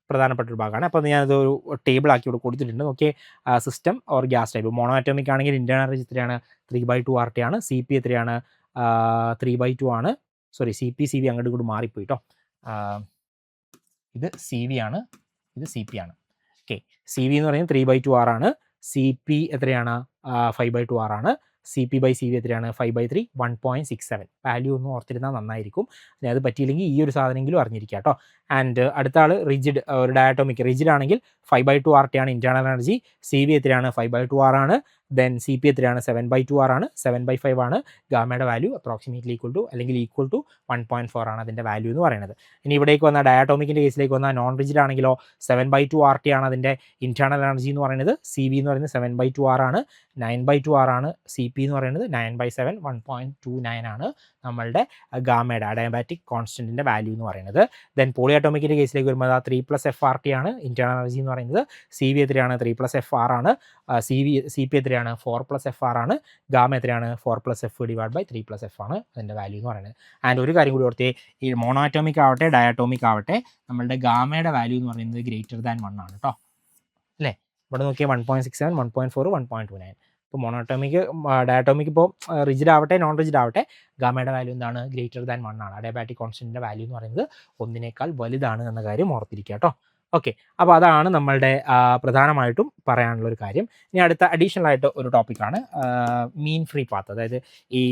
പ്രധാനപ്പെട്ടൊരു ഭാഗമാണ്. അപ്പോൾ ഞാനതൊരു ടേബിൾ ആക്കി ഇവിടെ കൊടുത്തിട്ടുണ്ട്. നോക്കിയേ, system or gas type. Mono atomic ആണെങ്കിൽ ഇൻറ്റേർണൽ എനർജി എത്രയാണ്? 3/2RT ആണ്. CP എത്രയാണ്? 3/2 ആണ്. സോറി, CP CV അങ്ങോട്ട് ഇങ്ങോട്ട് മാറിപ്പോയി കേട്ടോ. ഇത് CV ആണ്, ഇത് CP ആണ്. ഓക്കെ, CV എന്ന് പറയുന്നത് 3/2R ആണ്. CP എത്രയാണ്? 5/2R ആണ്. CP/CV എത്രയാണ്? 5/3, 1.67. വാല്യൂ ഒന്ന് ഓർത്തിരുന്നാൽ നന്നായിരിക്കും. ഇനി അത് പറ്റിയില്ലെങ്കിൽ ഈ ഒരു സാധനമെങ്കിലും അറിഞ്ഞിരിക്കുക കേട്ടോ. ആൻഡ് അടുത്ത ആൾ റിജിഡ്, ഒരു ഡയാറ്റോമിക്. റിജിഡ് ആണെങ്കിൽ 5/2RT ആണ് ഇൻറ്റേർണൽ എനർജി. CV എത്രയാണ്? 5/2R ആണ്. ദെൻ CP എത്രയാണ്? 7/2R ആണ്. 7/5 ആണ് ഗാമയുടെ വാല്യൂ. അപ്രോക്സിമേറ്റ്ലി ഈക്വൽ ടു 1.4 ആണ് അതിൻ്റെ വാല്യൂ എന്ന് പറയുന്നത്. ഇനി ഇവിടേക്ക് വന്ന ഡയാറ്റോമിക്കിൻ്റെ കേസിലേക്ക് വന്നാൽ നോൺ റിജിഡ് ആണെങ്കിലോ 7/2RT ആണ് അതിൻ്റെ ഇൻറ്റേർണൽ എനർജി എന്ന് പറയുന്നത്. CV എന്ന് പറയുന്നത് 7/2R ആണ്. 9/2R ആണ്. CP എന്ന് പറയുന്നത് 9/7, 1.29 ആണ് നമ്മളുടെ ഗാമയുടെ അഡയാബാറ്റിക് കോൺസ്റ്റൻറ്റിൻ്റെ വാല്യൂ എന്ന് പറയുന്നത്. ദെൻ പോളിയാറ്റോമിക്കിൻ്റെ കേസിലേക്ക് വരുമ്പോൾ 3+FRT ആണ് ഇൻറ്റേർണൽ എനർജി എന്ന് പറയുന്നത്. CV എത്രയാണ്? 3+FR ആണ്. CP എത്രയാണ്? 4+FR ആണ്. ഗാമ എത്രയാണ്? 4+F ഡിവൈഡ് ബൈ 3+F ആണ് അതിൻ്റെ വാല്യൂ എന്ന് പറയുന്നത്. ആൻഡ് ഒരു കാര്യം കൂടി ഓർത്തേ, ഈ മോണോആറ്റോമിക് ആവട്ടെ ഡയാറ്റോമിക് ആവട്ടെ നമ്മളുടെ ഗാമയുടെ വാല്യൂ എന്ന് പറയുന്നത് >1 ആണ് കേട്ടോ അല്ലേ? ഇവിടെ നോക്കിയാൽ 1.67, 1.4, 1.29. ഇപ്പോൾ മോണോആറ്റോമിക് ഡയാറ്റോമിക് ഇപ്പോൾ റിജിഡ് ആവട്ടെ നോൺ റിജിഡ് ആവട്ടെ ഗാമയുടെ വാല്യൂ എന്താണ്? >1 ആണ്. അഡയാബാറ്റിക് കോൺസ്റ്റൻറ്റിൻ്റെ വാല്യൂ എന്ന് പറയുന്നത് 1 വലുതാണ് എന്ന കാര്യം ഓർത്തിരിക്കുക കേട്ടോ. ഓക്കെ, അപ്പോൾ അതാണ് നമ്മളുടെ പ്രധാനമായിട്ടും പറയാനുള്ള ഒരു കാര്യം. ഇനി അടുത്ത അഡീഷണൽ ആയിട്ട് ഒരു ടോപ്പിക്കാണ് മീൻ ഫ്രീ പാത്ത്. അതായത് ഈ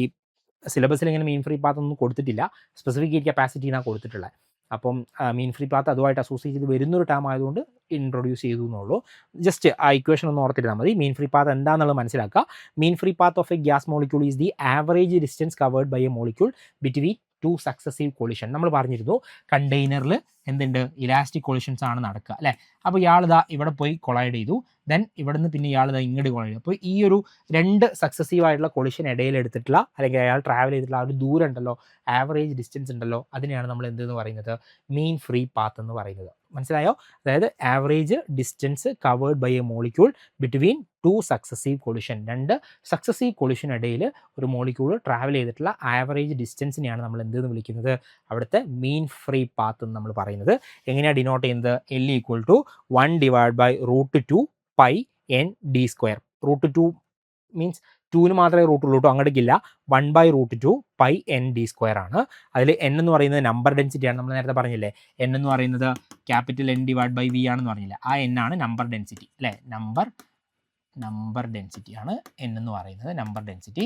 സിലബസിൽ ഇങ്ങനെ മീൻ ഫ്രീ പാത്ത് ഒന്നും കൊടുത്തിട്ടില്ല, സ്പെസിഫിക് ഹീറ്റ് കപ്പാസിറ്റി എന്നാണ് കൊടുത്തിട്ടുള്ളത്. അപ്പം മീൻ ഫ്രീ പാത്ത് അതുമായിട്ട് അസോസിയേറ്റ് ചെയ്ത് വരുന്നൊരു ടേം ആയതുകൊണ്ട് ഇൻട്രൊഡ്യൂസ് ചെയ്തു എന്നുള്ളൂ. ജസ്റ്റ് ആ ഇക്വേഷൻ ഒന്ന് ഓർത്തിരുന്നാൽ മതി. മീൻ ഫ്രീ പാത്ത് എന്താണെന്നുള്ളത് മനസ്സിലാക്കുക. Mean free path of a gas molecule is the average distance covered by a molecule between two successive collision. നമ്മൾ പറഞ്ഞിരുന്നു കണ്ടെയ്നറിൽ എന്തുണ്ട്, ഇലാസ്റ്റിക് കൊളിഷൻസ് ആണ് നടക്കുക അല്ലേ. അപ്പോൾ ഇയാളിതാ ഇവിടെ പോയി കൊളൈഡ് ചെയ്തു, ദെൻ ഇവിടുന്ന് പിന്നെ ഇയാളിതാ ഇങ്ങോട്ട് കൊളൈഡ് ചെയ്തു. അപ്പോൾ ഈ ഒരു 2 സക്സസീവ് ആയിട്ടുള്ള കൊളിഷൻ ഇടയിൽ എടുത്തിട്ടുള്ള അല്ലെങ്കിൽ അയാൾ ട്രാവൽ ചെയ്തിട്ടുള്ള ആ ഒരു ദൂരം ഉണ്ടല്ലോ, ആവറേജ് ഡിസ്റ്റൻസ് ഉണ്ടല്ലോ, അതിനെയാണ് നമ്മൾ എന്തെന്ന് പറയുന്നത്, മീൻ ഫ്രീ പാത്ത് എന്ന് പറയുന്നത്. മനസ്സിലായോ? അതായത് average distance covered by a molecule between 2 successive collision, 2 successive collision ഇടയിൽ ഒരു മോളിക്യൂൾ ട്രാവൽ ചെയ്തിട്ടുള്ള ആവറേജ് ഡിസ്റ്റൻസിനെയാണ് നമ്മൾ എന്തെന്ന് വിളിക്കുന്നത്, അവിടുത്തെ മീൻ ഫ്രീ പാത്ത് എന്ന് നമ്മൾ പറയുന്നത്. എങ്ങനെയാണ് ഡിനോട്ട് ചെയ്യുന്നത്, L = 1/√2 pi N D square. √2 means 2 മാത്രമേ റൂട്ടുള്ളൂ കേട്ടോ, അങ്ങോട്ടേക്കില്ല. 1/√2 പൈ എൻ ഡി സ്ക്വയർ ആണ്. അതിൽ എൻ എന്ന് പറയുന്നത് നമ്പർ ഡെൻസിറ്റിയാണ്. നമ്മൾ നേരത്തെ പറഞ്ഞില്ലേ എൻ എന്ന് പറയുന്നത് ക്യാപിറ്റൽ N/V ആണെന്ന് പറഞ്ഞില്ല, ആ എൻ ആണ് നമ്പർ ഡെൻസിറ്റി അല്ലേ. നമ്പർ ഡെൻസിറ്റി ആണ് എൻ എന്ന് പറയുന്നത്, നമ്പർ ഡെൻസിറ്റി.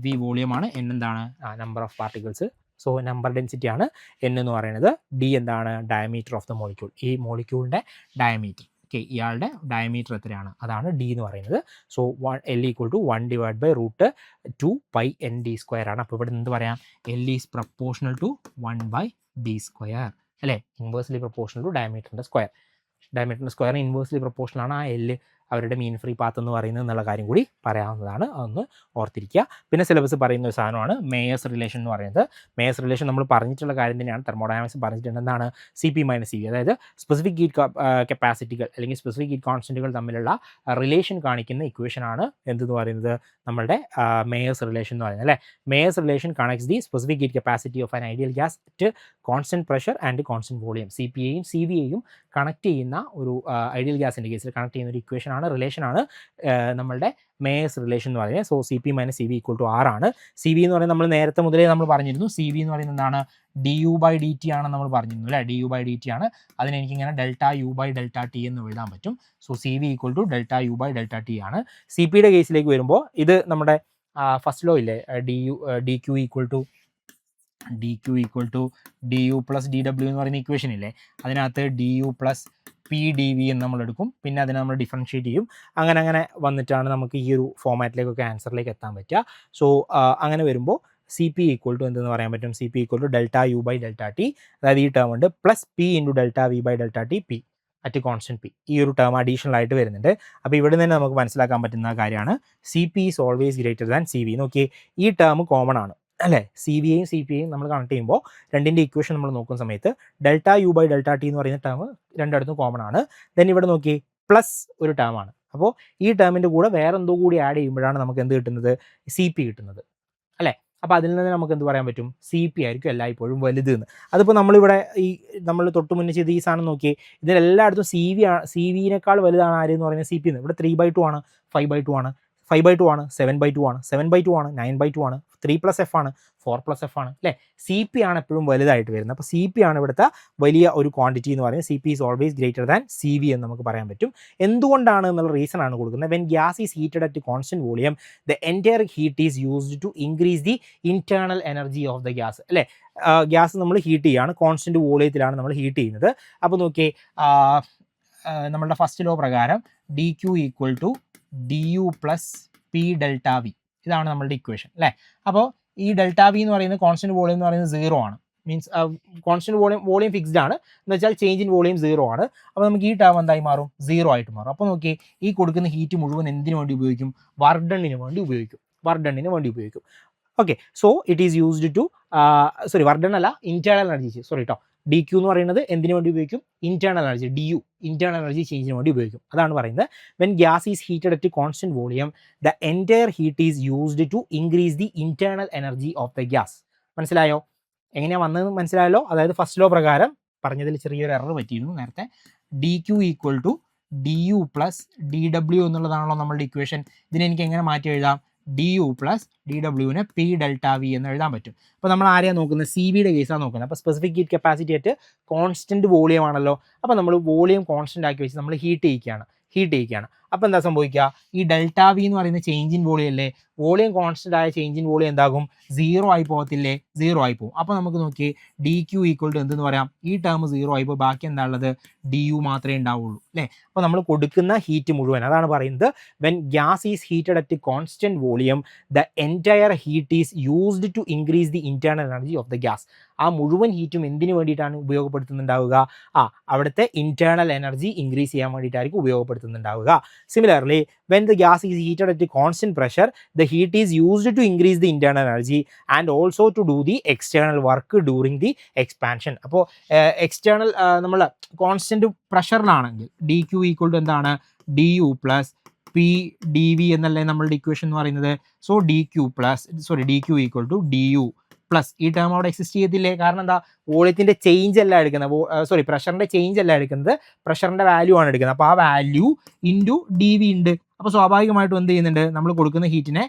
വി വോളിയമാണ്, എൻ എന്താണ്, number of particles. So number density ആണ് എൻ എന്ന് പറയുന്നത്. ഡി എന്താണ്, ഡയമീറ്റർ ഓഫ് ദ മോളിക്യൂൾ, ഈ മോളിക്യൂളിൻ്റെ ഡയമീറ്റർ. ഓക്കെ, ഇയാളുടെ ഡയമീറ്റർ എത്രയാണ്, അതാണ് ഡി എന്ന് പറയുന്നത്. So L = 1/√2 pi N D square ആണ്. അപ്പോൾ ഇവിടെ എന്ത് പറയാം, L is proportional to 1/d square അല്ലേ, ഇൻവേഴ്സ്ലി പ്രപ്പോർഷണൽ ടു ഡയമീറ്ററിൻ്റെ സ്ക്വയർ. ഡയമീറ്ററിൻ്റെ സ്ക്വയറിന് ഇൻവേഴ്സ്ലി പ്രപ്പോർഷണലാണ് ആ L അവരുടെ മീൻ ഫ്രീ പാത്ത് എന്ന് പറയുന്നത് എന്നുള്ള കാര്യം കൂടി പറയാവുന്നതാണ്, അതൊന്ന് ഓർത്തിരിക്കുക. പിന്നെ സിലബസ് പറയുന്ന ഒരു സാധനമാണ് മേയേഴ്സ് റിലേഷൻ എന്ന് പറയുന്നത്. മേയേഴ്സ് റിലേഷൻ നമ്മൾ പറഞ്ഞിട്ടുള്ള കാര്യം തന്നെയാണ്, തെർമോഡൈനാമിക്സ് പറഞ്ഞിട്ടുണ്ട്. എന്താണ് CP - CV, അതായത് സ്പെസിഫിക് ഹീറ്റ് കപ്പാസിറ്റികൾ അല്ലെങ്കിൽ സ്പെസിഫിക് ഹീറ്റ് കോൺസ്റ്റൻറ്റുകൾ തമ്മിലുള്ള റിലേഷൻ കാണിക്കുന്ന ഇക്വേഷൻ ആണ് എന്തെന്ന് പറയുന്നത്, നമ്മളുടെ മേയേഴ്സ് റിലേഷൻ എന്ന് പറയുന്നത് അല്ലേ. Mayer's relation connects the specific heat capacity of an ideal gas at constant pressure and constant volume. CPയെയും CVയെയും കണക്ട് ചെയ്യുന്ന ഒരു ഐഡിയൽ ഗ്യാസിൻ്റെ കേസിൽ കണക്ട് ചെയ്യുന്ന ഒരു ഇക്വേഷനാണ്, റിലേഷനാണ് നമ്മളുടെ മേയേഴ്സ് റിലേഷൻ എന്ന് പറയുന്നത്. സോ CP - CV = R ആണ്. CV എന്ന് പറയുന്നത് നമ്മൾ നേരത്തെ മുതലേ നമ്മൾ പറഞ്ഞിരുന്നു, CV എന്ന് പറയുന്നത് എന്താണ്, du/dt ആണെന്ന് നമ്മൾ പറഞ്ഞിരുന്നു അല്ലേ. du/dt ആണ്. അതിന് എനിക്കിങ്ങനെ ΔU/ΔT എന്ന് എഴുതാൻ പറ്റും. സോ CV = ΔU/ΔT ആണ്. CPയുടെ കേസിലേക്ക് വരുമ്പോൾ ഇത് നമ്മുടെ ഫസ്റ്റ് ലോ ഇല്ലേ, dq = du + dw എന്ന് പറയുന്ന ഇക്വേഷൻ ഇല്ലേ, അതിനകത്ത് du + pdv എന്ന് നമ്മൾ എടുക്കും, പിന്നെ അതിനെ നമ്മൾ ഡിഫറൻഷ്യേറ്റ് ചെയ്യും. അങ്ങനെ വന്നിട്ടാണ് നമുക്ക് ഈ ഒരു ഫോമാറ്റിലേക്കൊക്കെ ആൻസറിലേക്ക് എത്താൻ പറ്റുക. സോ അങ്ങനെ വരുമ്പോൾ CP = എന്തെന്ന് പറയാൻ പറ്റും, CP = ΔU/ΔT, അതായത് ഈ ടേം ഉണ്ട് plus P × ΔV/ΔT P at constant P, ഈ ഒരു ടേം അഡീഷണൽ ആയിട്ട് വരുന്നുണ്ട്. അപ്പോൾ ഇവിടെ നിന്ന് നമുക്ക് മനസ്സിലാക്കാൻ പറ്റുന്ന കാര്യമാണ് CP is always greater than CV. നോക്കിയേ, ഈ ടേം കോമൺ ആണ് അല്ലേ. CVയെയും CPയെയും നമ്മൾ കണക്ട് ചെയ്യുമ്പോൾ രണ്ടിൻ്റെ ഇക്വേഷൻ നമ്മൾ നോക്കുന്ന സമയത്ത് ΔU/ΔT എന്ന് പറയുന്ന ടേം രണ്ടിടത്തും കോമൺ ആണ്. ദെൻ ഇവിടെ നോക്കി പ്ലസ് ഒരു ടേം ആണ്. അപ്പോൾ ഈ ടേമിൻ്റെ കൂടെ വേറെ എന്തോ കൂടി ആഡ് ചെയ്യുമ്പോഴാണ് നമുക്ക് എന്ത് കിട്ടുന്നത്, CP കിട്ടുന്നത് അല്ലേ. അപ്പോൾ അതിൽ നിന്ന് നമുക്ക് എന്ത് പറയാൻ പറ്റും, CP ആയിരിക്കും എല്ലായ്പ്പോഴും വലുത് എന്ന്. അതിപ്പോൾ നമ്മളിവിടെ നമ്മൾ തൊട്ട് മുന്നേ ചെയ്ത് ഈ സാധനം നോക്കി, ഇതിലെല്ലായിടത്തും CVനേക്കാൾ വലുതാണ് ആര് എന്ന് പറയുന്നത് CP എന്ന്. ഇവിടെ 3/2 ആണ്, 5/2 ആണ്, 5/2 ആണ്, 7/2 ആണ്, 7/2 ആണ്, 9/2 ആണ്, 3+F ആണ്, 4+F ആണ് അല്ലേ. CP ആണ് എപ്പോഴും വലുതായിട്ട് വരുന്നത്. അപ്പോൾ CP ആണ് ഇവിടുത്തെ വലിയ ഒരു ക്വാണ്ടിറ്റി എന്ന് പറയുന്നത്. CP is always greater than CV എന്ന് നമുക്ക് പറയാൻ പറ്റും. എന്തുകൊണ്ടാണ് എന്നുള്ള റീസൺ ആണ് കൊടുക്കുന്നത്. When gas is heated at constant volume the entire heat is used to increase the internal energy of the gas അല്ലേ. ഗ്യാസ് നമ്മൾ ഹീറ്റ് ചെയ്യുകയാണ്, കോൺസ്റ്റൻറ്റ് വോളിയത്തിലാണ് നമ്മൾ ഹീറ്റ് ചെയ്യുന്നത്. അപ്പോൾ നോക്കിയേ, നമ്മളുടെ ഫസ്റ്റ് ലോ പ്രകാരം dq = du + p∆V, ഇതാണ് നമ്മളുടെ ഇക്വേഷൻ അല്ലേ. അപ്പോൾ ഈ ΔV എന്ന് പറയുന്നത് കോൺസ്റ്റൻറ്റ് വോളിയം എന്ന് പറയുന്നത് 0 ആണ്. മീൻസ് കോൺസ്റ്റൻറ്റ് വോളിയം ഫിക്സ്ഡ് ആണ് എന്ന് വെച്ചാൽ ചേഞ്ച് ഇൻ വോളിയം 0 ആണ്. അപ്പോൾ നമുക്ക് ഈ ടേം എന്തായി മാറും, 0 ആയിട്ട് മാറും. അപ്പോൾ നോക്കി, ഈ കൊടുക്കുന്ന ഹീറ്റ് മുഴുവൻ എന്തിനു വേണ്ടി ഉപയോഗിക്കും, വർക്ക് ഡണ്ണിന് വേണ്ടി ഉപയോഗിക്കും. Okay, so it is used to work done അല്ല, ഇന്റേണൽ എനർജി, കേട്ടോ. DQ എന്ന് പറയുന്നത് എന്തിനു വേണ്ടി ഉപയോഗിക്കും, internal energy, DU internal energy ചേഞ്ചിന് വേണ്ടി ഉപയോഗിക്കും. അതാണ് പറയുന്നത് when gas is heated at constant volume the entire heat is used to increase the internal energy of the gas. മനസ്സിലായോ, എങ്ങനെയാണ് വന്നതെന്ന് മനസ്സിലായല്ലോ. അതായത് ഫസ്റ്റ് ലോ പ്രകാരം പറഞ്ഞതിൽ ചെറിയൊരു എറർ പറ്റിയിരുന്നു നേരത്തെ. DQ = du + dw എന്നുള്ളതാണല്ലോ നമ്മളുടെ ഇക്വേഷൻ. ഇതിനെ എനിക്ക് എങ്ങനെ മാറ്റി എഴുതാം, du + dwനെ p∆V എന്ന് എഴുതാൻ പറ്റും. അപ്പോൾ നമ്മൾ ആരെയാണ് നോക്കുന്നത്, CVയുടെ കേസാണ് നോക്കുന്നത്. അപ്പോൾ സ്പെസിഫിക് ഹീറ്റ് കപ്പാസിറ്റി ആയിട്ട് കോൺസ്റ്റൻറ്റ് വോളിയം ആണല്ലോ. അപ്പോൾ നമ്മൾ വോളിയം കോൺസ്റ്റൻ്റ് ആക്കി വെച്ച് നമ്മൾ ഹീറ്റ് ചെയ്യിക്കുകയാണ്. അപ്പോൾ എന്താ സംഭവിക്കുക, ഈ ഡെൽറ്റ വി എന്ന് പറയുന്ന ചേഞ്ച് ഇൻ വോളിയം അല്ലേ, വോളിയം കോൺസ്റ്റന്റ് ആയ ചേഞ്ച് ഇൻ വോളിയം എന്താകും, 0 ആയി പോകത്തില്ലേ, 0 ആയി പോകും. അപ്പോൾ നമുക്ക് നോക്കി ഡി ക്യൂ ഈക്വൽ ടു എന്തെന്ന് പറയാം, ഈ ടേം 0 ആയി പോകും, ബാക്കി എന്താ ഉള്ളത്, ഡി യു മാത്രമേ ഉണ്ടാവുള്ളൂ അല്ലേ. അപ്പോൾ നമ്മൾ കൊടുക്കുന്ന ഹീറ്റ് മുഴുവൻ, അതാണ് പറയുന്നത് when gas is heated at constant volume the entire heat is used to increase the internal energy of the gas. ആ മുഴുവൻ ഹീറ്റും എന്തിനു വേണ്ടിയിട്ടാണ് ഉപയോഗപ്പെടുത്തുന്നുണ്ടാവുക, അവിടുത്തെ ഇന്റേണൽ എനർജി ഇൻക്രീസ് ചെയ്യാൻ വേണ്ടിയിട്ടായിരിക്കും ഉപയോഗപ്പെടുത്തുന്നുണ്ടാവുക. Similarly when the gas is heated at constant pressure the heat is used to increase the internal energy and also to do the external work during the expansion. അപ്പോൾ external നമ്മൾ constant പ്രഷറിലാണെങ്കിൽ D Q equal to എന്താണ്, D U plus P D V എന്നല്ലേ നമ്മളുടെ equation എന്ന് പറയുന്നത്. So D Q equal to D U plus ഈ term അവിടെ എക്സിസ്റ്റ് ചെയ്യത്തില്ലേ, കാരണം എന്താ, വോളിയത്തിൻ്റെ ചേഞ്ച് അല്ല എടുക്കുന്നത്, പ്രഷറിൻ്റെ ചേഞ്ച് അല്ല എടുക്കുന്നത്, പ്രഷറിൻ്റെ വാല്യൂ ആണ് എടുക്കുന്നത്. അപ്പോൾ ആ വാല്യൂ ഇൻറ്റു ഡി വി ഉണ്ട്. അപ്പോൾ സ്വാഭാവികമായിട്ടും എന്ത് ചെയ്യുന്നുണ്ട്, നമ്മൾ കൊടുക്കുന്ന ഹീറ്റിനെ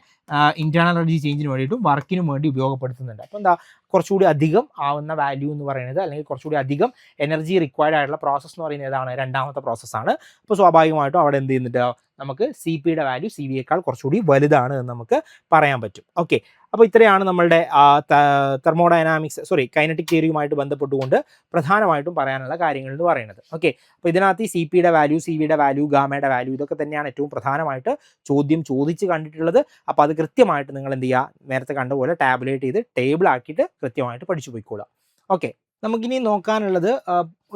ഇന്റേണൽ എനർജി ചേഞ്ചിന് വേണ്ടിയിട്ടും വർക്കിനും വേണ്ടി ഉപയോഗപ്പെടുത്തുന്നുണ്ട്. അപ്പോൾ എന്താ, കുറച്ചുകൂടി അധികം ആവുന്ന വാല്യൂ എന്ന് പറയുന്നത്, അല്ലെങ്കിൽ കുറച്ചുകൂടി അധികം എനർജി റിക്വയർഡ് ആയിട്ടുള്ള പ്രോസസ്സ് എന്ന് പറയുന്നത് ഏതാണ്, രണ്ടാമത്തെ പ്രോസസ്സാണ്. അപ്പോൾ സ്വാഭാവികമായിട്ടും അവിടെ എന്ത് ചെയ്യുന്നുണ്ട്, നമുക്ക് സി പിയുടെ വാല്യൂ സി വിയേക്കാൾ കുറച്ചുകൂടി വലുതാണ് എന്ന് നമുക്ക് പറയാൻ പറ്റും. ഓക്കെ, അപ്പോൾ ഇത്രയാണ് നമ്മളുടെ കൈനറ്റിക് തിയറിയുമായിട്ട് ബന്ധപ്പെട്ടുകൊണ്ട് പ്രധാനമായിട്ടും പറയാനുള്ള കാര്യങ്ങൾ എന്ന് പറയുന്നത്. ഓക്കെ, അപ്പോൾ ഇതിനകത്ത് സി പിയുടെ വാല്യൂ, സി വിയുടെ വാല്യൂ, ഗാമയുടെ വാല്യൂ, ഇതൊക്കെ തന്നെയാണ് ഏറ്റവും പ്രധാനമായിട്ട് ചോദ്യം ചോദിച്ച് കണ്ടിട്ടുള്ളത്. അപ്പോൾ അത് കൃത്യമായിട്ട് നിങ്ങൾ എന്ത് ചെയ്യുക, നേരത്തെ കണ്ട പോലെ ടാബുലേറ്റ് ചെയ്ത് ടേബിൾ ആക്കിയിട്ട് കൃത്യമായിട്ട് പഠിച്ചു പോയിക്കോളുക. ഓക്കെ, നമുക്കിനി നോക്കാനുള്ളത്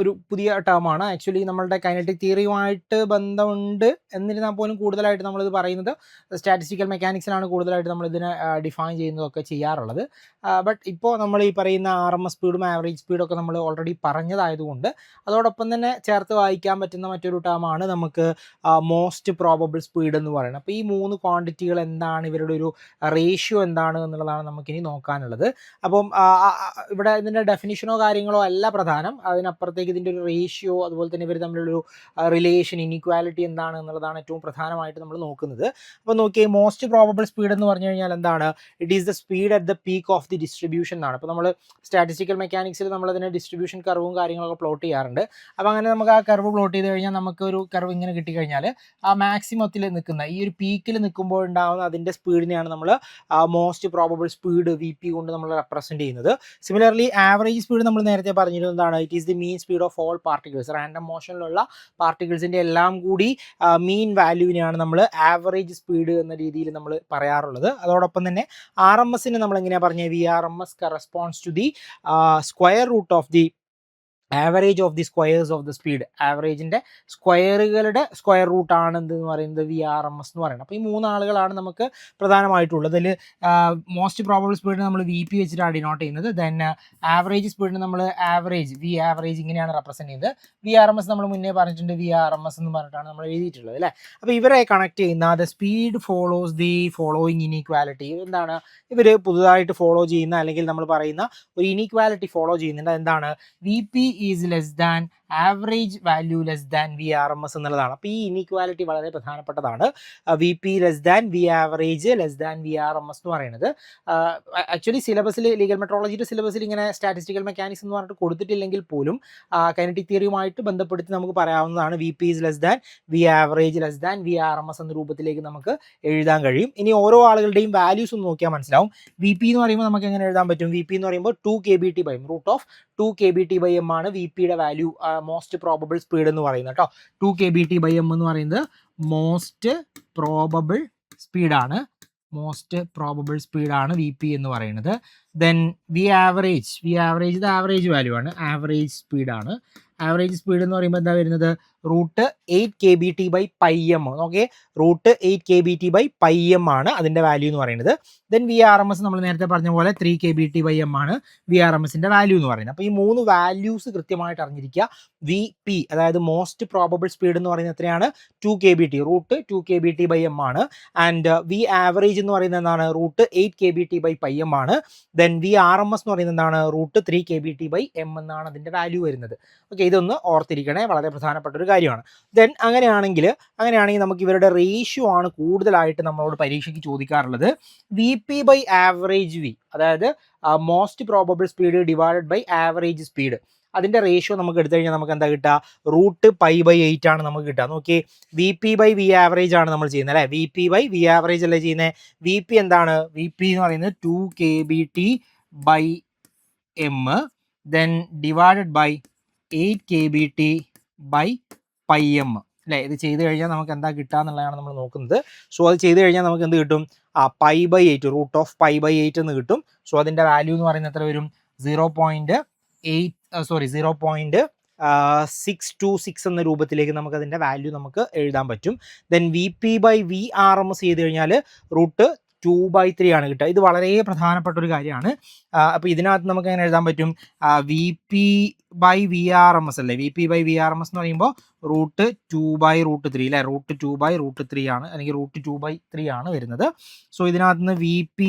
ഒരു പുതിയ ടേമാണ്. ആക്ച്വലി നമ്മളുടെ കൈനറ്റിക് തിയറിയുമായിട്ട് ബന്ധമുണ്ട് എന്നിരുന്നാൽ പോലും കൂടുതലായിട്ട് നമ്മളിത് പറയുന്നത് സ്റ്റാറ്റിസ്റ്റിക്കൽ മെക്കാനിക്സിലാണ് കൂടുതലായിട്ട് നമ്മളിതിനെ ഡിഫൈൻ ചെയ്യുന്നതൊക്കെ ചെയ്യാറുള്ളത്. ബട്ട് ഇപ്പോൾ നമ്മൾ ഈ പറയുന്ന RMS സ്പീഡും ആവറേജ് സ്പീഡൊക്കെ നമ്മൾ ഓൾറെഡി പറഞ്ഞതായതുകൊണ്ട് അതോടൊപ്പം തന്നെ ചേർത്ത് വായിക്കാൻ പറ്റുന്ന മറ്റൊരു ടേമാണ് നമുക്ക് മോസ്റ്റ് പ്രോബബിൾ സ്പീഡ് എന്ന് പറയുന്നത്. അപ്പോൾ ഈ 3 ക്വാണ്ടിറ്റികൾ എന്താണ്, ഇവരുടെ ഒരു റേഷ്യോ എന്താണ് എന്നുള്ളതാണ് നമുക്കിനി നോക്കാനുള്ളത്. അപ്പം ഇവിടെ ഇതിൻ്റെ ഡെഫിനിഷനോ കാര്യങ്ങളോ അല്ല പ്രധാനം, അതിനപ്പുറത്തേക്ക് ഇതിൻ്റെ ഒരു റേഷ്യോ, അതുപോലെ തന്നെ ഇവർ തമ്മിലുള്ളൊരു റിലേഷൻ, ഇനീക്വാലിറ്റി എന്താണ് എന്നുള്ളതാണ് ഏറ്റവും പ്രധാനമായിട്ട് നമ്മൾ നോക്കുന്നത്. അപ്പോൾ നോക്കിയേ, മോസ്റ്റ് പ്രോബബിൾ സ്പീഡ് എന്ന് പറഞ്ഞു കഴിഞ്ഞാൽ എന്താണ്, it is the speed at the peak of the distribution എന്നാണ്. അപ്പോൾ നമ്മൾ സ്റ്റാറ്റിസ്റ്റിക്കൽ മെക്കാനിക്സിൽ നമ്മളതിനെ ഡിസ്ട്രിബ്യൂഷൻ കർവും കാര്യങ്ങളൊക്കെ പ്ലോട്ട് ചെയ്യാറുണ്ട്. അപ്പോൾ അങ്ങനെ നമുക്ക് ആ കർവ് പ്ലോട്ട് ചെയ്ത് കഴിഞ്ഞാൽ നമുക്ക് ഒരു കർവ് ഇങ്ങനെ കിട്ടിക്കഴിഞ്ഞാൽ ആ മാക്സിമത്തിൽ നിൽക്കുന്ന ഈ ഒരു പീക്കിൽ നിൽക്കുമ്പോൾ ഉണ്ടാകുന്ന അതിൻ്റെ സ്പീഡിനെയാണ് നമ്മൾ മോസ്റ്റ് പ്രോബബിൾ സ്പീഡ് VP കൊണ്ട് നമ്മൾ റെപ്രസെൻറ്റ് ചെയ്യുന്നത്. സിമിലർലി ആവറേജ് സ്പീഡ് നമ്മൾ നേരത്തെ പറഞ്ഞിരുന്നതാണ്, it is the mean speed of all particles. Random മോഷനിലുള്ള പാർട്ടിക്കിൾസിൻ്റെ എല്ലാം കൂടി മീൻ വാല്യൂവിനെയാണ് നമ്മൾ ആവറേജ് സ്പീഡ് എന്ന രീതിയിൽ നമ്മൾ പറയാറുള്ളത്. അതോടൊപ്പം തന്നെ RMSന് നമ്മൾ എങ്ങനെയാണ് പറഞ്ഞത്, VRMS corresponds to the square root of the average of the squares of the speed. ആവറേജിൻ്റെ സ്ക്വയറുകളുടെ സ്ക്വയർ റൂട്ടാണ് എന്തെന്ന് പറയുന്നത്, VRMS എന്ന് പറയുന്നത്. അപ്പോൾ ഈ 3 ആളുകളാണ് നമുക്ക് പ്രധാനമായിട്ടുള്ളത്. അതിൽ മോസ്റ്റ് പ്രോബബിൾ സ്പീഡ് നമ്മൾ VP വെച്ചിട്ടാണ് ഡിനോട്ട് ചെയ്യുന്നത്. ദെൻ ആവറേജ് സ്പീഡിന് നമ്മൾ V ആവറേജ് ഇങ്ങനെയാണ് റെപ്രസെൻറ്റ് ചെയ്യുന്നത്. VRMS നമ്മൾ മുന്നേ പറഞ്ഞിട്ടുണ്ട്, VRMS എന്ന് പറഞ്ഞിട്ടാണ് നമ്മൾ എഴുതിയിട്ടുള്ളത് അല്ലേ. അപ്പോൾ ഇവരെ കണക്ട് ചെയ്യുന്ന the speed follows the following inequality. എന്താണ്, ഇവർ പുതുതായിട്ട് ഫോളോ ചെയ്യുന്ന, അല്ലെങ്കിൽ നമ്മൾ പറയുന്ന ഒരു ഇനീക്വാലിറ്റി ഫോളോ ചെയ്യുന്നുണ്ട്. എന്താണ്, VP is less than average value less than VRMS എന്നുള്ളതാണ്. അപ്പോൾ ഈ ഇനീക്വാലിറ്റി വളരെ പ്രധാനപ്പെട്ടതാണ്. VP less than V average less than VRMS എന്ന് പറയുന്നത്. ആക്ച്വലി സിലബസിൽ, ലീഗൽ മെട്രോളജിയുടെ സിലബസിൽ ഇങ്ങനെ സ്റ്റാറ്റിസ്റ്റിക്കൽ മെക്കാനിക്സ് എന്ന് പറഞ്ഞിട്ട് കൊടുത്തിട്ടില്ലെങ്കിൽ പോലും കൈനറ്റിക് തിയറിയുമായിട്ട് ബന്ധപ്പെടുത്തി നമുക്ക് പറയാവുന്നതാണ്. VP is less than V average less than VRMS എന്ന രൂപത്തിലേക്ക് നമുക്ക് എഴുതാൻ കഴിയും. ഇനി ഓരോ ആളുകളുടെയും വാല്യൂസ് ഒന്ന് നോക്കിയാൽ മനസ്സിലാവും. VP എന്ന് പറയുമ്പോൾ നമുക്ക് എങ്ങനെ എഴുതാൻ പറ്റും, VP എന്ന് പറയുമ്പോൾ 2 kBT/m, റൂട്ട് ഓഫ് 2 kBT/m ആണ് VPയുടെ വാല്യൂ, മോസ്റ്റ് പ്രോബബിൾ സ്പീഡ് എന്ന് പറയുന്നത് കേട്ടോ. 2 kBT/m എന്ന് പറയുന്നത് മോസ്റ്റ് പ്രോബബിൾ സ്പീഡാണ്, VP എന്ന് പറയുന്നത്. ദെൻ V ആവറേജ് ഇത് ആവറേജ് വാല്യൂ ആണ്, ആവറേജ് സ്പീഡാണ്. ആവറേജ് സ്പീഡ് എന്ന് പറയുമ്പോൾ എന്താ വരുന്നത്, root 8 kBT/m. Okay, root 8 kBT/m ആണ് അതിൻ്റെ വാല്യൂ എന്ന് പറയുന്നത്. ദെൻ VRMS നമ്മൾ നേരത്തെ പറഞ്ഞ പോലെ 3 kBT/m ആണ് VRMSൻ്റെ വാല്യൂ എന്ന് പറയുന്നത്. അപ്പോൾ ഈ 3 വാല്യൂസ് കൃത്യമായിട്ട് അറിഞ്ഞിരിക്കുക. VP അതായത് മോസ്റ്റ് പ്രോബബിൾ സ്പീഡ് എന്ന് പറയുന്നത് എത്രയാണ്, 2 kBT, റൂട്ട് 2 kBT/m ആണ്. ആൻഡ് V ആവറേജ് എന്ന് പറയുന്നത് എന്താണ്, റൂട്ട് 8 kBT/m ആണ്. ദെൻ VRMS എന്ന് പറയുന്നത് എന്താണ്, റൂട്ട് 3 kBT/m എന്നാണ് അതിൻ്റെ വാല്യൂ വരുന്നത്. ഓക്കെ, ഇതൊന്ന് ഓർത്തിരിക്കണേ, വളരെ പ്രധാനപ്പെട്ട ഒരു കാര്യമാണ്. ദെൻ അങ്ങനെയാണെങ്കിൽ നമുക്ക് ഇവരുടെ റേഷ്യോ ആണ് കൂടുതലായിട്ട് നമ്മളോട് പരീക്ഷയ്ക്ക് ചോദിക്കാറുള്ളത്. VP/ആവറേജ് V, അതായത് most probable speed divided by average speed. അതിൻ്റെ റേഷ്യോ നമുക്ക് എടുത്തു കഴിഞ്ഞാൽ നമുക്ക് എന്താ കിട്ടുക, √π/8 ആണ് നമുക്ക് കിട്ടുക. നോക്കി, VP/V ആവറേജ് ആണ് നമ്മൾ ചെയ്യുന്നത് അല്ലേ, VP/V ആവറേജ് അല്ലേ ചെയ്യുന്നത്. VP എന്താണ്, VP എന്ന് പറയുന്നത് 2kBT/m then divided by 8kBT/πm അല്ലേ. ഇത് ചെയ്ത് കഴിഞ്ഞാൽ നമുക്ക് എന്താ കിട്ടുക എന്നുള്ളതാണ് നമ്മൾ നോക്കുന്നത്. സോ അത് ചെയ്ത് കഴിഞ്ഞാൽ നമുക്ക് എന്ത് കിട്ടും, π/8 √π/8 എന്ന് കിട്ടും. സോ അതിൻ്റെ വാല്യൂ എന്ന് പറയുന്നത് എത്ര വരും, 0.626 എന്ന രൂപത്തിലേക്ക് നമുക്ക് അതിൻ്റെ വാല്യൂ നമുക്ക് എഴുതാൻ പറ്റും. ദെൻ VP/VRMS ചെയ്ത് കഴിഞ്ഞാൽ √2/3 ആണ് കിട്ടുക. ഇത് വളരെ പ്രധാനപ്പെട്ട ഒരു കാര്യമാണ്. അപ്പോൾ ഇതിനകത്ത് നമുക്ക് എങ്ങനെ എഴുതാൻ പറ്റും, VP/VRMS അല്ലേ, VP/VRMS എന്ന് പറയുമ്പോൾ √2/√3 അല്ലേ, √2/√3 ആണ്, അല്ലെങ്കിൽ √2/3 ആണ് വരുന്നത്. സോ ഇതിനകത്ത് നിന്ന് VP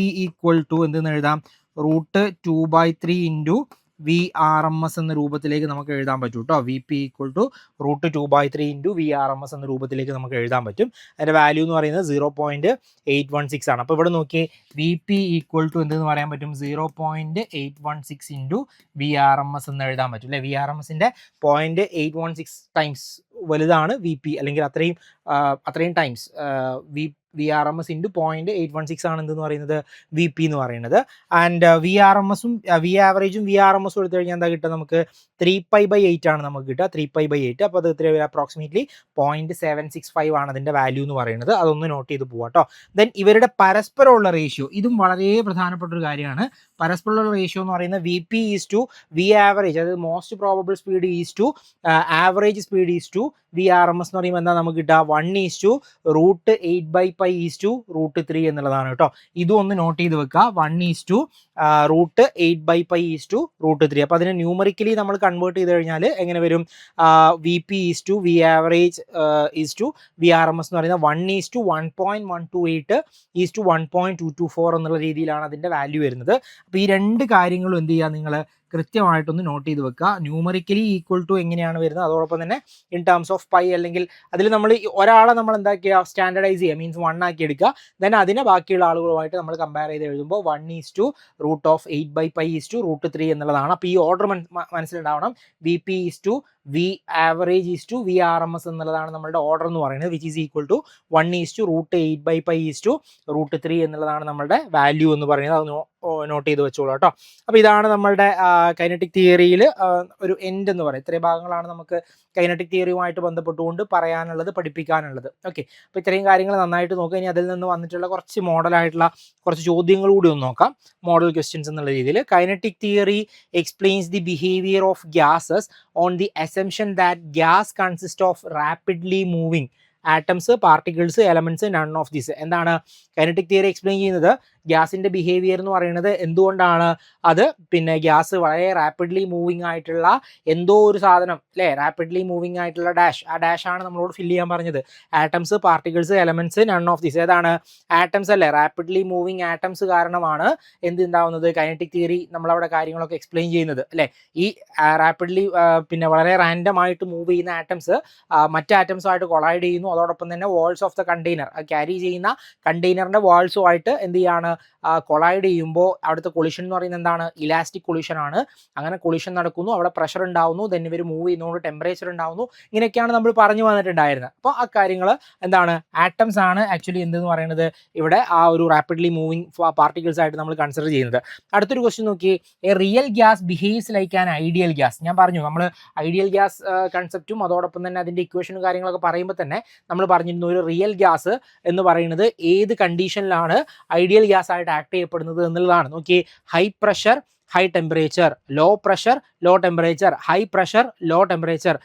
= എന്തെന്ന് എഴുതാം, √2/3 ഇൻറ്റു VRMS എന്ന രൂപത്തിലേക്ക് നമുക്ക് എഴുതാൻ പറ്റും കേട്ടോ. VP = √2/3 ഇൻറ്റു VRMS എന്ന രൂപത്തിലേക്ക് നമുക്ക് എഴുതാൻ പറ്റും. അതിൻ്റെ വാല്യൂ എന്ന് പറയുന്നത് 0.816 ആണ്. അപ്പോൾ ഇവിടെ നോക്കി, VP = എന്തെന്ന് പറയാൻ പറ്റും, 0.816 ഇൻറ്റു VRMS എന്ന് എഴുതാൻ പറ്റും അല്ലേ. VRMSൻ്റെ 0.816 ടൈംസ് വലുതാണ് VP, അല്ലെങ്കിൽ അത്രയും ടൈംസ് VRMS ഇൻറ്റു 0.816 ആണ് എന്തെന്ന് പറയുന്നത്, VP എന്ന് പറയുന്നത്. ആൻഡ് VRMSും V ആവറേജും VRMSും എടുത്തു കഴിഞ്ഞാൽ എന്താ കിട്ടുക, നമുക്ക് 3π/8 ആണ് നമുക്ക് കിട്ടുക, 3π/8. അപ്പോൾ അത് എത്ര അപ്രോക്സിമേറ്റ്ലി 0.765 ആണ് അതിൻ്റെ വാല്യൂ എന്ന് പറയുന്നത്. അതൊന്ന് നോട്ട് ചെയ്ത് പോവാം കേട്ടോ. ദെൻ ഇവരുടെ പരസ്പരമുള്ള റേഷ്യോ, ഇതും വളരെ പ്രധാനപ്പെട്ട ഒരു കാര്യമാണ്. പരസ്പരമുള്ള റേഷ്യോ എന്ന് പറയുന്നത് VP = V ആവറേജ്, അതായത് most probable speed average speed VRMS എന്ന് പറയുമ്പോൾ എന്താ നമുക്ക് കിട്ടുക, 1/8/π/√3 എന്നുള്ളതാണ് കേട്ടോ. ഇതും ഒന്ന് നോട്ട് ചെയ്ത് വെക്കുക, 1/8/π/√3. അപ്പോൾ അതിനെ ന്യൂമറിക്കലി നമ്മൾ കൺവേർട്ട് ചെയ്ത് കഴിഞ്ഞാൽ എങ്ങനെ വരും, VP = V ആവറേജ് VRMS എന്ന് പറയുന്നത് 1:1.128 1.224 എന്നുള്ള രീതിയിലാണ് അതിൻ്റെ വാല്യൂ വരുന്നത്. അപ്പോൾ ഈ രണ്ട് കാര്യങ്ങളും എന്ത് ചെയ്യുക, നിങ്ങൾ കൃത്യമായിട്ടൊന്ന് നോട്ട് ചെയ്ത് വെക്കുക. ന്യൂമറിക്കലി ഈക്വൽ ടു എങ്ങനെയാണ് വരുന്നത്, അതോടൊപ്പം തന്നെ ഇൻ ടേംസ് ഓഫ് പൈ, അല്ലെങ്കിൽ അതിൽ നമ്മൾ ഒരാളെ നമ്മൾ എന്താക്കിയ സ്റ്റാൻഡർഡൈസ് ചെയ്യുക, മീൻസ് 1 ആക്കി എടുക്കുക. ദെൻ അതിനെ ബാക്കിയുള്ള ആളുകളുമായിട്ട് നമ്മൾ കമ്പയർ ചെയ്ത് എഴുതുമ്പോൾ 1:8/π/√3 എന്നുള്ളതാണ്. അപ്പോൾ ഈ ഓർഡർ മനസ്സിലുണ്ടാവണം. VP = V ആവറേജ് VRMS എന്നുള്ളതാണ് നമ്മളുടെ ഓർഡർ എന്ന് പറയുന്നത്, വിച്ച് ഈസ് ഈക്വൽ ടു 1:8/π/√3 എന്നുള്ളതാണ് നമ്മളുടെ വാല്യൂ എന്ന് പറയുന്നത്. അത് നോട്ട് ചെയ്ത് വെച്ചോളൂ കേട്ടോ. അപ്പോൾ ഇതാണ് നമ്മളുടെ കൈനറ്റിക് തിയറിയിൽ ഒരു എൻഡ് എന്ന് പറയുന്നത്. ഇത്രയും ഭാഗങ്ങളാണ് നമുക്ക് കൈനറ്റിക് തിയറിയുമായിട്ട് ബന്ധപ്പെട്ടുകൊണ്ട് പറയാനുള്ളത്, പഠിപ്പിക്കാനുള്ളത്. ഓക്കെ, അപ്പോൾ ഇത്രയും കാര്യങ്ങൾ നന്നായിട്ട് നോക്കുക. ഇനി അതിൽ നിന്ന് വന്നിട്ടുള്ള കുറച്ച് മോഡലായിട്ടുള്ള കുറച്ച് ചോദ്യങ്ങൾ കൂടി ഒന്ന് നോക്കാം, മോഡൽ ക്വസ്റ്റ്യൻസ് എന്നുള്ള രീതിയിൽ. Kinetic theory explains the behaviour of gases on the assumption that gas consists of rapidly moving atoms, particles, elements, none of this. എന്താണ് കൈനറ്റിക് തിയറി എക്സ്പ്ലെയിൻ ചെയ്യുന്നത്, ഗ്യാസിന്റെ ബിഹേവിയർ എന്ന് പറയുന്നത് എന്തുകൊണ്ടാണ് അത്, പിന്നെ ഗ്യാസ് വളരെ റാപ്പിഡ്ലി മൂവിങ് ആയിട്ടുള്ള എന്തോ ഒരു സാധനം അല്ലേ, റാപ്പിഡ്ലി മൂവിങ് ആയിട്ടുള്ള ഡാഷ്, ആ ഡാഷ് ആണ് നമ്മളോട് ഫില്ല് ചെയ്യാൻ പറഞ്ഞത്. Atoms, particles, elements, none of this. ഏതാണ്, ആറ്റംസ് അല്ലേ, റാപ്പിഡ്ലി മൂവിങ് ആറ്റംസ് കാരണമാണ് എന്തുണ്ടാവുന്നത്, കൈനറ്റിക് തിയറി നമ്മളവിടെ കാര്യങ്ങളൊക്കെ എക്സ്പ്ലെയിൻ ചെയ്യുന്നത് അല്ലേ. ഈ റാപ്പിഡ്ലി പിന്നെ വളരെ റാൻഡം ആയിട്ട് മൂവ് ചെയ്യുന്ന ആറ്റംസ് മറ്റ് ആറ്റംസുമായിട്ട് കൊളൈഡ് ചെയ്യുന്നു. അതോടൊപ്പം തന്നെ walls of the container, carry ചെയ്യുന്ന കണ്ടെയ്നറിന്റെ വാൾസുമായിട്ട് എന്ത് ചെയ്യാണ്, കൊളൈഡ് ചെയ്യുമ്പോൾ അവിടുത്തെ കൊളിഷൻ എന്ന് പറയുന്നത് എന്താണ്, ഇലാസ്റ്റിക് കൊളിഷൻ ആണ്. അങ്ങനെ കൊളിഷൻ നടക്കുന്നു, അവിടെ പ്രഷർ ഉണ്ടാവുന്നു, ദെൻ ഇവർ മൂവ് ചെയ്യുന്നതുകൊണ്ട് ടെമ്പറേച്ചർ ഉണ്ടാവുന്നു. ഇങ്ങനെയൊക്കെയാണ് നമ്മൾ പറഞ്ഞു വന്നിട്ടുണ്ടായിരുന്നത്. അപ്പോൾ ആ കാര്യങ്ങൾ എന്താണ്, ആറ്റംസ് ആണ് ആക്ച്വലി എന്തെന്ന് പറയുന്നത് ഇവിടെ ആ ഒരു റാപ്പിഡ്ലി മൂവിങ് പാർട്ടിക്കിൾസ് ആയിട്ട് നമ്മൾ കൺസിഡർ ചെയ്യുന്നത്. അടുത്തൊരു ക്വസ്റ്റ്യൻ നോക്കി, A real gas behaves like an ideal gas. ഞാൻ പറഞ്ഞു നമ്മൾ ഐഡിയൽ ഗ്യാസ് കൺസെപ്റ്റും അതോടൊപ്പം തന്നെ അതിൻ്റെ ഇക്വേഷനും കാര്യങ്ങളൊക്കെ പറയുമ്പോൾ തന്നെ നമ്മൾ പറഞ്ഞിരുന്നു, ഒരു റിയൽ ഗ്യാസ് എന്ന് പറയുന്നത് ഏത് കണ്ടീഷനിലാണ് ഐഡിയൽ ഗ്യാസ് ആയിട്ട് ആക്ട് ചെയ്യപ്പെടുന്നത് എന്നുള്ളതാണ്. നോക്കി, high pressure, high temperature, low pressure, low temperature, high pressure, low temperature,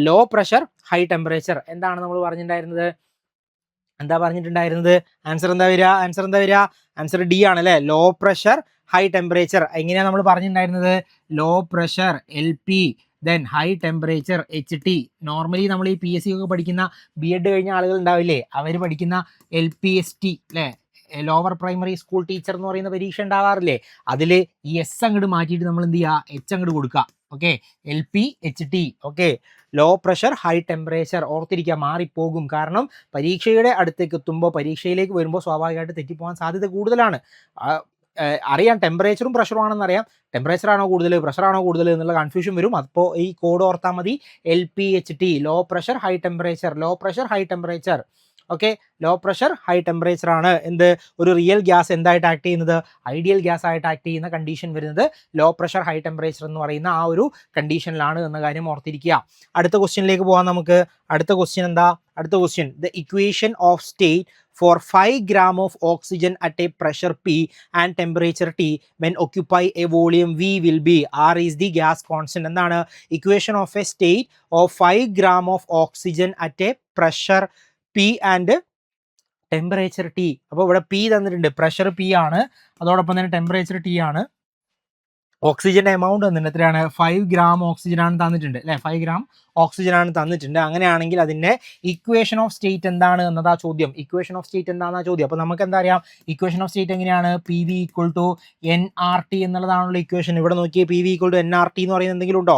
low pressure, high temperature. എന്താണ് നമ്മൾ പറഞ്ഞിട്ടുണ്ടായിരുന്നത്, ആൻസർ എന്താ വരിക, ആൻസർ ഡി ആണ് അല്ലേ, ലോ പ്രഷർ, ഹൈ ടെമ്പറേച്ചർ. എങ്ങനെയാണ് നമ്മൾ പറഞ്ഞിട്ടുണ്ടായിരുന്നത്, low pressure LP, then high temperature HT. Normally നമ്മൾ ഈ PSC ഒക്കെ പഠിക്കുന്ന B.Ed കഴിഞ്ഞ ആളുകൾ ഉണ്ടാവില്ലേ, അവർ പഠിക്കുന്ന LPST അല്ലേ, ലോവർ പ്രൈമറി സ്കൂൾ ടീച്ചർ എന്ന് പറയുന്ന പരീക്ഷ ഉണ്ടാവാറില്ലേ, അതിൽ ഈ S അങ്ങോട്ട് മാറ്റിയിട്ട് നമ്മൾ എന്ത് ചെയ്യുക, H അങ്ങോട്ട് കൊടുക്കുക. Okay, LPHT. Okay, low pressure, high temperature. ഓർത്തിരിക്കുക, മാറിപ്പോകും. കാരണം പരീക്ഷയുടെ അടുത്തേക്ക് എത്തുമ്പോൾ, പരീക്ഷയിലേക്ക് വരുമ്പോൾ സ്വാഭാവികമായിട്ട് തെറ്റിപ്പോകാൻ സാധ്യത കൂടുതലാണ്. അറിയാം ടെമ്പറേച്ചറും പ്രഷറും ആണെന്ന് അറിയാം. ടെമ്പറേച്ചർ ആണോ കൂടുതൽ, പ്രഷർ ആണോ കൂടുതൽ എന്നുള്ള കൺഫ്യൂഷൻ വരും. അപ്പോൾ ഈ കോഡ് ഓർത്താൽ മതി. LPHT, low pressure high temperature. Low pressure high temperature. Okay, low pressure high temperature ആണ് എന്ത്, ഒരു റിയൽ ഗ്യാസ് എന്തായിട്ട് ആക്ട് ചെയ്യുന്നത്, ഐഡിയൽ ഗ്യാസ് ആയിട്ട് ആക്ട് ചെയ്യുന്ന കണ്ടീഷൻ വരുന്നത് ലോ പ്രഷർ ഹൈ ടെമ്പറേച്ചർ എന്ന് പറയുന്ന ആ ഒരു കണ്ടീഷനിലാണ് എന്ന കാര്യം ഓർത്തിരിക്കുക. അടുത്ത ക്വസ്റ്റ്യനിലേക്ക് പോകാം നമുക്ക്. അടുത്ത ക്വസ്റ്റ്യൻ എന്താ? അടുത്ത question, the equation of state for 5 gram of oxygen at a pressure P and temperature T when occupy a volume V will be. R is the gas constant. എന്താണ് equation of a state of 5 gram of oxygen at a pressure P and temperature T. അപ്പോൾ ഇവിടെ P തന്നിട്ടുണ്ട്, pressure P ആണ്, അതോടൊപ്പം തന്നെ temperature T ആണ്. ഓക്സിജൻ്റെ amount തന്നിട്ടുണ്ട്, എത്രയാണ്? 5 gram ഓക്സിജൻ ആണ് തന്നിട്ടുണ്ട് അല്ലേ, 5 gram ഓക്സിജൻ ആണ് തന്നിട്ടുണ്ട്. അങ്ങനെയാണെങ്കിൽ അതിൻ്റെ ഇക്വേഷൻ ഓഫ് സ്റ്റേറ്റ് എന്താണ് എന്നതാ ചോദ്യം. ഇക്വേഷൻ ഓഫ് സ്റ്റേറ്റ് എന്താണെന്നാ ചോദ്യം. അപ്പോൾ നമുക്ക് എന്താ അറിയാം, ഇക്വേഷൻ ഓഫ് സ്റ്റേറ്റ് എങ്ങനെയാണ്? PV = nRT എന്നുള്ളതാണുള്ള ഇക്വേഷൻ. ഇവിടെ നോക്കിയേ, PV = nRT എന്ന് പറയുന്നത് എന്തെങ്കിലും ഉണ്ടോ?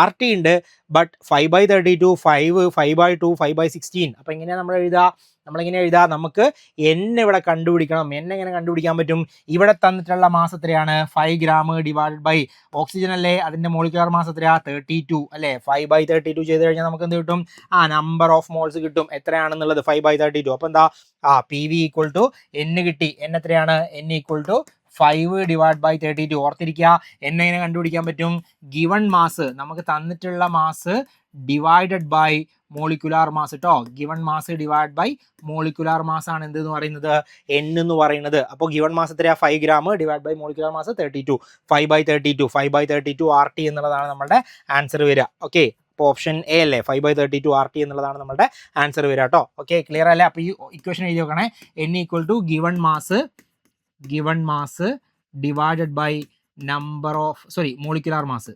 RT ഉണ്ട്, ബട്ട് 5/32, 5/2, 5/16. അപ്പോൾ എങ്ങനെയാണ് നമ്മൾ എഴുതുക? നമ്മളിങ്ങനെ എഴുതാം, നമുക്ക് n ഇവിടെ കണ്ടുപിടിക്കണം. n എങ്ങനെ കണ്ടുപിടിക്കാൻ പറ്റും? ഇവിടെ തന്നിട്ടുള്ള മാസ് എത്രയാണ്? 5 gram ഡിവൈഡഡ് ബൈ ഓക്സിജൻ അല്ലേ, അതിൻ്റെ മോളിക്കുലർ മാസ് എത്രയാ? 32 അല്ലേ. 5/32 ചെയ്ത് കഴിഞ്ഞാൽ നമുക്ക് എന്ത് കിട്ടും? നമ്പർ ഓഫ് മോൾസ് കിട്ടും. എത്രയാണെന്നുള്ളത് 5/32. അപ്പോൾ എന്താ? PV = n കിട്ടി. n എത്രയാണ്? n = 5/32. ഓർത്തിരിക്കുക, n എങ്ങനെ കണ്ടുപിടിക്കാൻ പറ്റും? ഗിവൺ മാസ്, നമുക്ക് തന്നിട്ടുള്ള mass divided by molecular mass കേട്ടോ. Given mass divide by molecular mass ആണ് എന്തെന്ന് പറയുന്നത്? n എന്ന് പറയുന്നത്. അപ്പോൾ ഗിവൺ മാസ് എത്രയാ? 5 gram divide by molecular mass 32. 5/32 RT എന്നുള്ളതാണ് നമ്മുടെ ആൻസർ വരിക. ഓക്കെ, അപ്പോൾ ഓപ്ഷൻ എ അല്ലേ, 5/32 RT എന്നുള്ളതാണ് നമ്മുടെ ആൻസർ വരിക കേട്ടോ. ഓക്കെ, ക്ലിയർ അല്ലേ? അപ്പോൾ ഈ ഇക്വേഷൻ എഴുതി നോക്കണേ. n = given mass divided by molecular mass.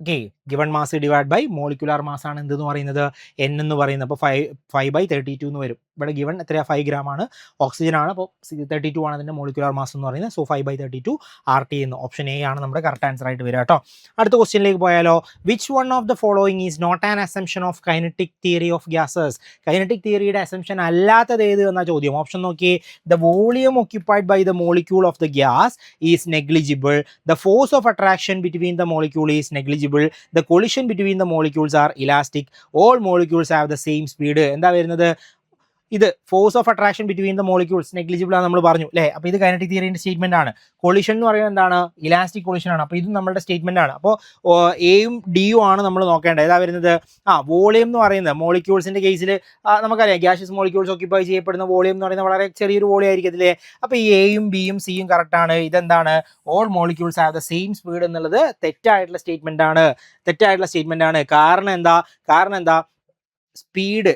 Okay, given mass divide by molecular mass ആണ് എന്തെന്ന് പറയുന്നത്? n എന്ന് പറയുന്നത്. അപ്പോൾ 5/32 എന്ന് വരും. ഇവിടെ ഗിവൺ എത്രയാണ്? 5 gram ആണ്, ഓക്സിജൻ ആണ്, അപ്പോൾ 32 ആണ് അതിൻ്റെ മോളിക്കുലാർ മാസ് എന്ന് പറയുന്നത്. സോ 5/32 RT എന്ന് ഓപ്ഷൻ എ ആണ് നമ്മുടെ കറക്റ്റ് ആൻസർ ആയിട്ട് വരിക കേട്ടോ. അടുത്ത ക്വസ്റ്റ്യനിലേക്ക് പോയാലോ. Which one of the following is not an assumption of kinetic theory of gases? Kinetic തിയറിയുടെ അസംഷൻ അല്ലാത്തത് ഏത് എന്ന ചോദ്യം. ഓപ്ഷൻ നോക്കിയേ. The volume occupied by the molecule of the gas is negligible. The force of attraction between the molecule is negligible. The collision between the molecules are elastic. All molecules have the same speed. എന്താ വരുന്നത്? ഇത് force of attraction between the molecules negligible ആണ് നമ്മൾ പറഞ്ഞു അല്ലേ. അപ്പോൾ ഇത് kinetic തിയറിൻ്റെ statement ആണ്. കൊളിഷൻ എന്ന് പറയുന്നത് എന്താണ്? ഇലാസ്റ്റിക് കൊളിഷൻ ആണ്. അപ്പോൾ ഇതും നമ്മുടെ സ്റ്റേറ്റ്മെന്റ് ആണ്. അപ്പോൾ എയും ഡിയും ആണ് നമ്മൾ നോക്കേണ്ടത്. ഏതാ വരുന്നത്? വോളിയം എന്ന് പറയുന്നത് മോളിക്യൂൾസിന്റെ കേസിൽ നമുക്കറിയാം, ഗ്യാഷ്യസ് മോളിക്യൂൾസ് ഓക്യുപ്പൈ ചെയ്യപ്പെടുന്ന വോളിയം എന്ന് പറയുന്നത് വളരെ ചെറിയൊരു വോളിയം ആയിരിക്കത്തില്ലേ. അപ്പോൾ ഈ എയും ബിയും സിയും കറക്റ്റ് ആണ്. ഇതെന്താണ്? All molecules have the same speed എന്നുള്ളത് തെറ്റായിട്ടുള്ള സ്റ്റേറ്റ്മെന്റ് ആണ്. കാരണം എന്താ? സ്പീഡ്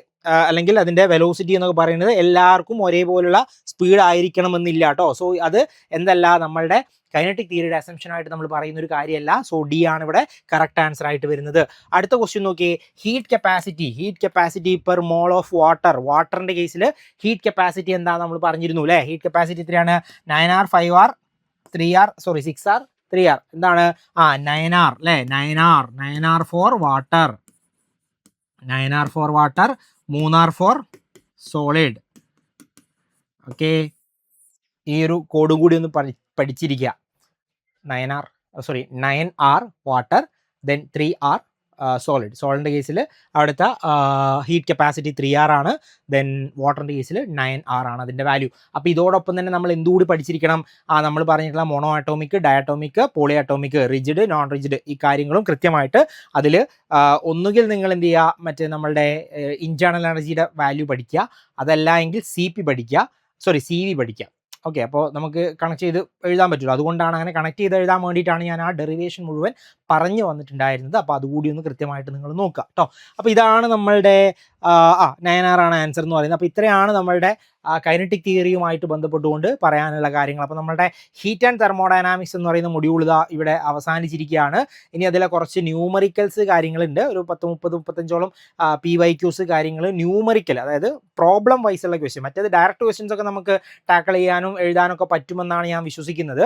അല്ലെങ്കിൽ അതിൻ്റെ വെലോസിറ്റി എന്നൊക്കെ പറയുന്നത് എല്ലാവർക്കും ഒരേപോലുള്ള സ്പീഡ് ആയിരിക്കണമെന്നില്ല കേട്ടോ. സോ അത് എന്തല്ല, നമ്മളുടെ കൈനറ്റിക് തിയറിയുടെ അസംഷൻ ആയിട്ട് നമ്മൾ പറയുന്ന ഒരു കാര്യമല്ല. സോ ഡി ആണ് ഇവിടെ കറക്റ്റ് ആൻസർ ആയിട്ട് വരുന്നത്. അടുത്ത ക്വസ്റ്റ്യൻ നോക്കിയേ. Heat capacity per mole of വാട്ടറിന്റെ കേസിൽ ഹീറ്റ് കപ്പാസിറ്റി എന്താ നമ്മൾ പറഞ്ഞിരുന്നു അല്ലേ. ഹീറ്റ് കപ്പാസിറ്റി എത്രയാണ്? 9R, 5R, 3R, 6R, 3R. എന്താണ്? 9R അല്ലേ. 9R for water, 9R for water, 3R for solid. Okay, ഈ ഒരു കോഡും കൂടി ഒന്ന് പഠിച്ചിരിക്കുക. 9R വാട്ടർ, ദെൻ 3R സോളിഡിൻ്റെ കേസിൽ അവിടുത്തെ ഹീറ്റ് കപ്പാസിറ്റി 3R ആണ്, ദെൻ വാട്ടറിൻ്റെ കേസിൽ 9R ആണ് അതിൻ്റെ വാല്യൂ. അപ്പോൾ ഇതോടൊപ്പം തന്നെ നമ്മൾ എന്തുകൂടി പഠിച്ചിരിക്കണം? നമ്മൾ പറഞ്ഞിട്ടുള്ള mono atomic, diatomic, poly atomic, rigid, non rigid, ഈ കാര്യങ്ങളും കൃത്യമായിട്ട് അതിൽ ഒന്നുകിൽ നിങ്ങൾ എന്ത് ചെയ്യുക, മറ്റേ നമ്മളുടെ ഇൻറ്റേർണൽ എനർജിയുടെ വാല്യൂ പഠിക്കുക, അതല്ല എങ്കിൽ CV പഠിക്കുക. ഓക്കെ, അപ്പോൾ നമുക്ക് കണക്ട് ചെയ്ത് എഴുതാൻ പറ്റുള്ളൂ. അതുകൊണ്ടാണ് അങ്ങനെ കണക്ട് ചെയ്ത് എഴുതാൻ വേണ്ടിയിട്ടാണ് ഞാൻ ആ ഡെറിവേഷൻ മുഴുവൻ പറഞ്ഞു വന്നിട്ടുണ്ടായിരുന്നത്. അപ്പോൾ അതുകൂടി ഒന്ന് കൃത്യമായിട്ട് നിങ്ങൾ നോക്കുക കേട്ടോ. അപ്പോൾ ഇതാണ് നമ്മളുടെ 9R ആണ് ആൻസർ എന്ന് പറയുന്നത്. അപ്പോൾ ഇത്രയാണ് നമ്മളുടെ കൈനറ്റിക് തിയറിയുമായിട്ട് ബന്ധപ്പെട്ടുകൊണ്ട് പറയാനുള്ള കാര്യങ്ങൾ. അപ്പോൾ നമ്മളുടെ ഹീറ്റ് ആൻഡ് തെർമോഡൈനാമിക്സ് എന്ന് പറയുന്ന മൊഡ്യൂൾ ഇവിടെ അവസാനിച്ചിരിക്കുകയാണ്. ഇനി അതിലെ കുറച്ച് ന്യൂമറിക്കൽസ് കാര്യങ്ങളുണ്ട്, ഒരു 10-35ഓളം PYQs കാര്യങ്ങൾ, ന്യൂമറിക്കൽ, അതായത് പ്രോബ്ലം വൈസുള്ള ക്വസ്റ്റ്യൻ. മറ്റേത് ഡയറക്റ്റ് ക്വസ്റ്റ്യൻസ് ഒക്കെ നമുക്ക് ടാക്കിൾ ചെയ്യാനും എഴുതാനൊക്കെ പറ്റുമെന്നാണ് ഞാൻ വിശ്വസിക്കുന്നത്.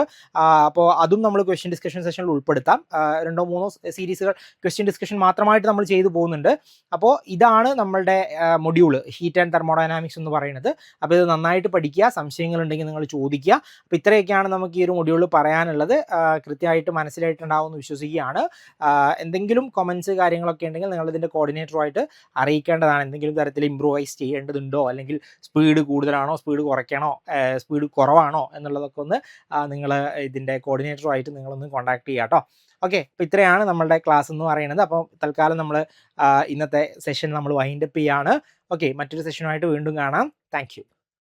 അപ്പോൾ അതും നമ്മൾ ക്വസ്റ്റ്യൻ ഡിസ്കഷൻ സെഷനിൽ ഉൾപ്പെടുത്താം. 2-3 സീരീസുകൾ ക്വസ്റ്റ്യൻ ഡിസ്കഷൻ മാത്രമായിട്ട് നമ്മൾ ചെയ്തു പോകുന്നുണ്ട്. അപ്പോൾ ഇതാണ് നമ്മളുടെ നമ്മളുടെ മൊഡ്യൂൾ ഹീറ്റ് ആൻഡ് തെർമോഡൈനാമിക്സ് എന്ന് പറയുന്നത്. അപ്പോൾ ഇത് നന്നായിട്ട് പഠിക്കുക, സംശയങ്ങളുണ്ടെങ്കിൽ നിങ്ങൾ ചോദിക്കുക. അപ്പോൾ ഇത്രയൊക്കെയാണ് നമുക്ക് ഈ ഒരു മൊഡ്യൂളിൽ പറയാനുള്ളത്. കൃത്യമായിട്ട് മനസ്സിലായിട്ടുണ്ടാവുമെന്ന് വിശ്വസിക്കുകയാണ്. എന്തെങ്കിലും കമൻസ് കാര്യങ്ങളൊക്കെ ഉണ്ടെങ്കിൽ നിങ്ങൾ ഇതിൻ്റെ കോർഡിനേറ്ററുമായിട്ട് അറിയിക്കേണ്ടതാണ്. എന്തെങ്കിലും തരത്തിൽ ഇമ്പ്രൂവൈസ് ചെയ്യേണ്ടതുണ്ടോ, അല്ലെങ്കിൽ സ്പീഡ് കൂടുതലാണോ, സ്പീഡ് കുറയ്ക്കണോ, സ്പീഡ് കുറവാണോ എന്നുള്ളതൊക്കെ ഒന്ന് നിങ്ങൾ ഇതിൻ്റെ കോർഡിനേറ്ററുമായിട്ട് നിങ്ങളൊന്ന് കോൺടാക്ട് ചെയ്യുക കേട്ടോ. ഓക്കെ, അപ്പോൾ ഇത്രയാണ് നമ്മളുടെ ക്ലാസ് എന്ന് പറയുന്നത്. അപ്പോൾ തൽക്കാലം നമ്മൾ ഇന്നത്തെ സെഷൻ നമ്മൾ വൈൻഡപ്പ് ചെയ്യാണ്. ഓക്കെ, മറ്റൊരു സെഷനുമായിട്ട് വീണ്ടും കാണാം. താങ്ക്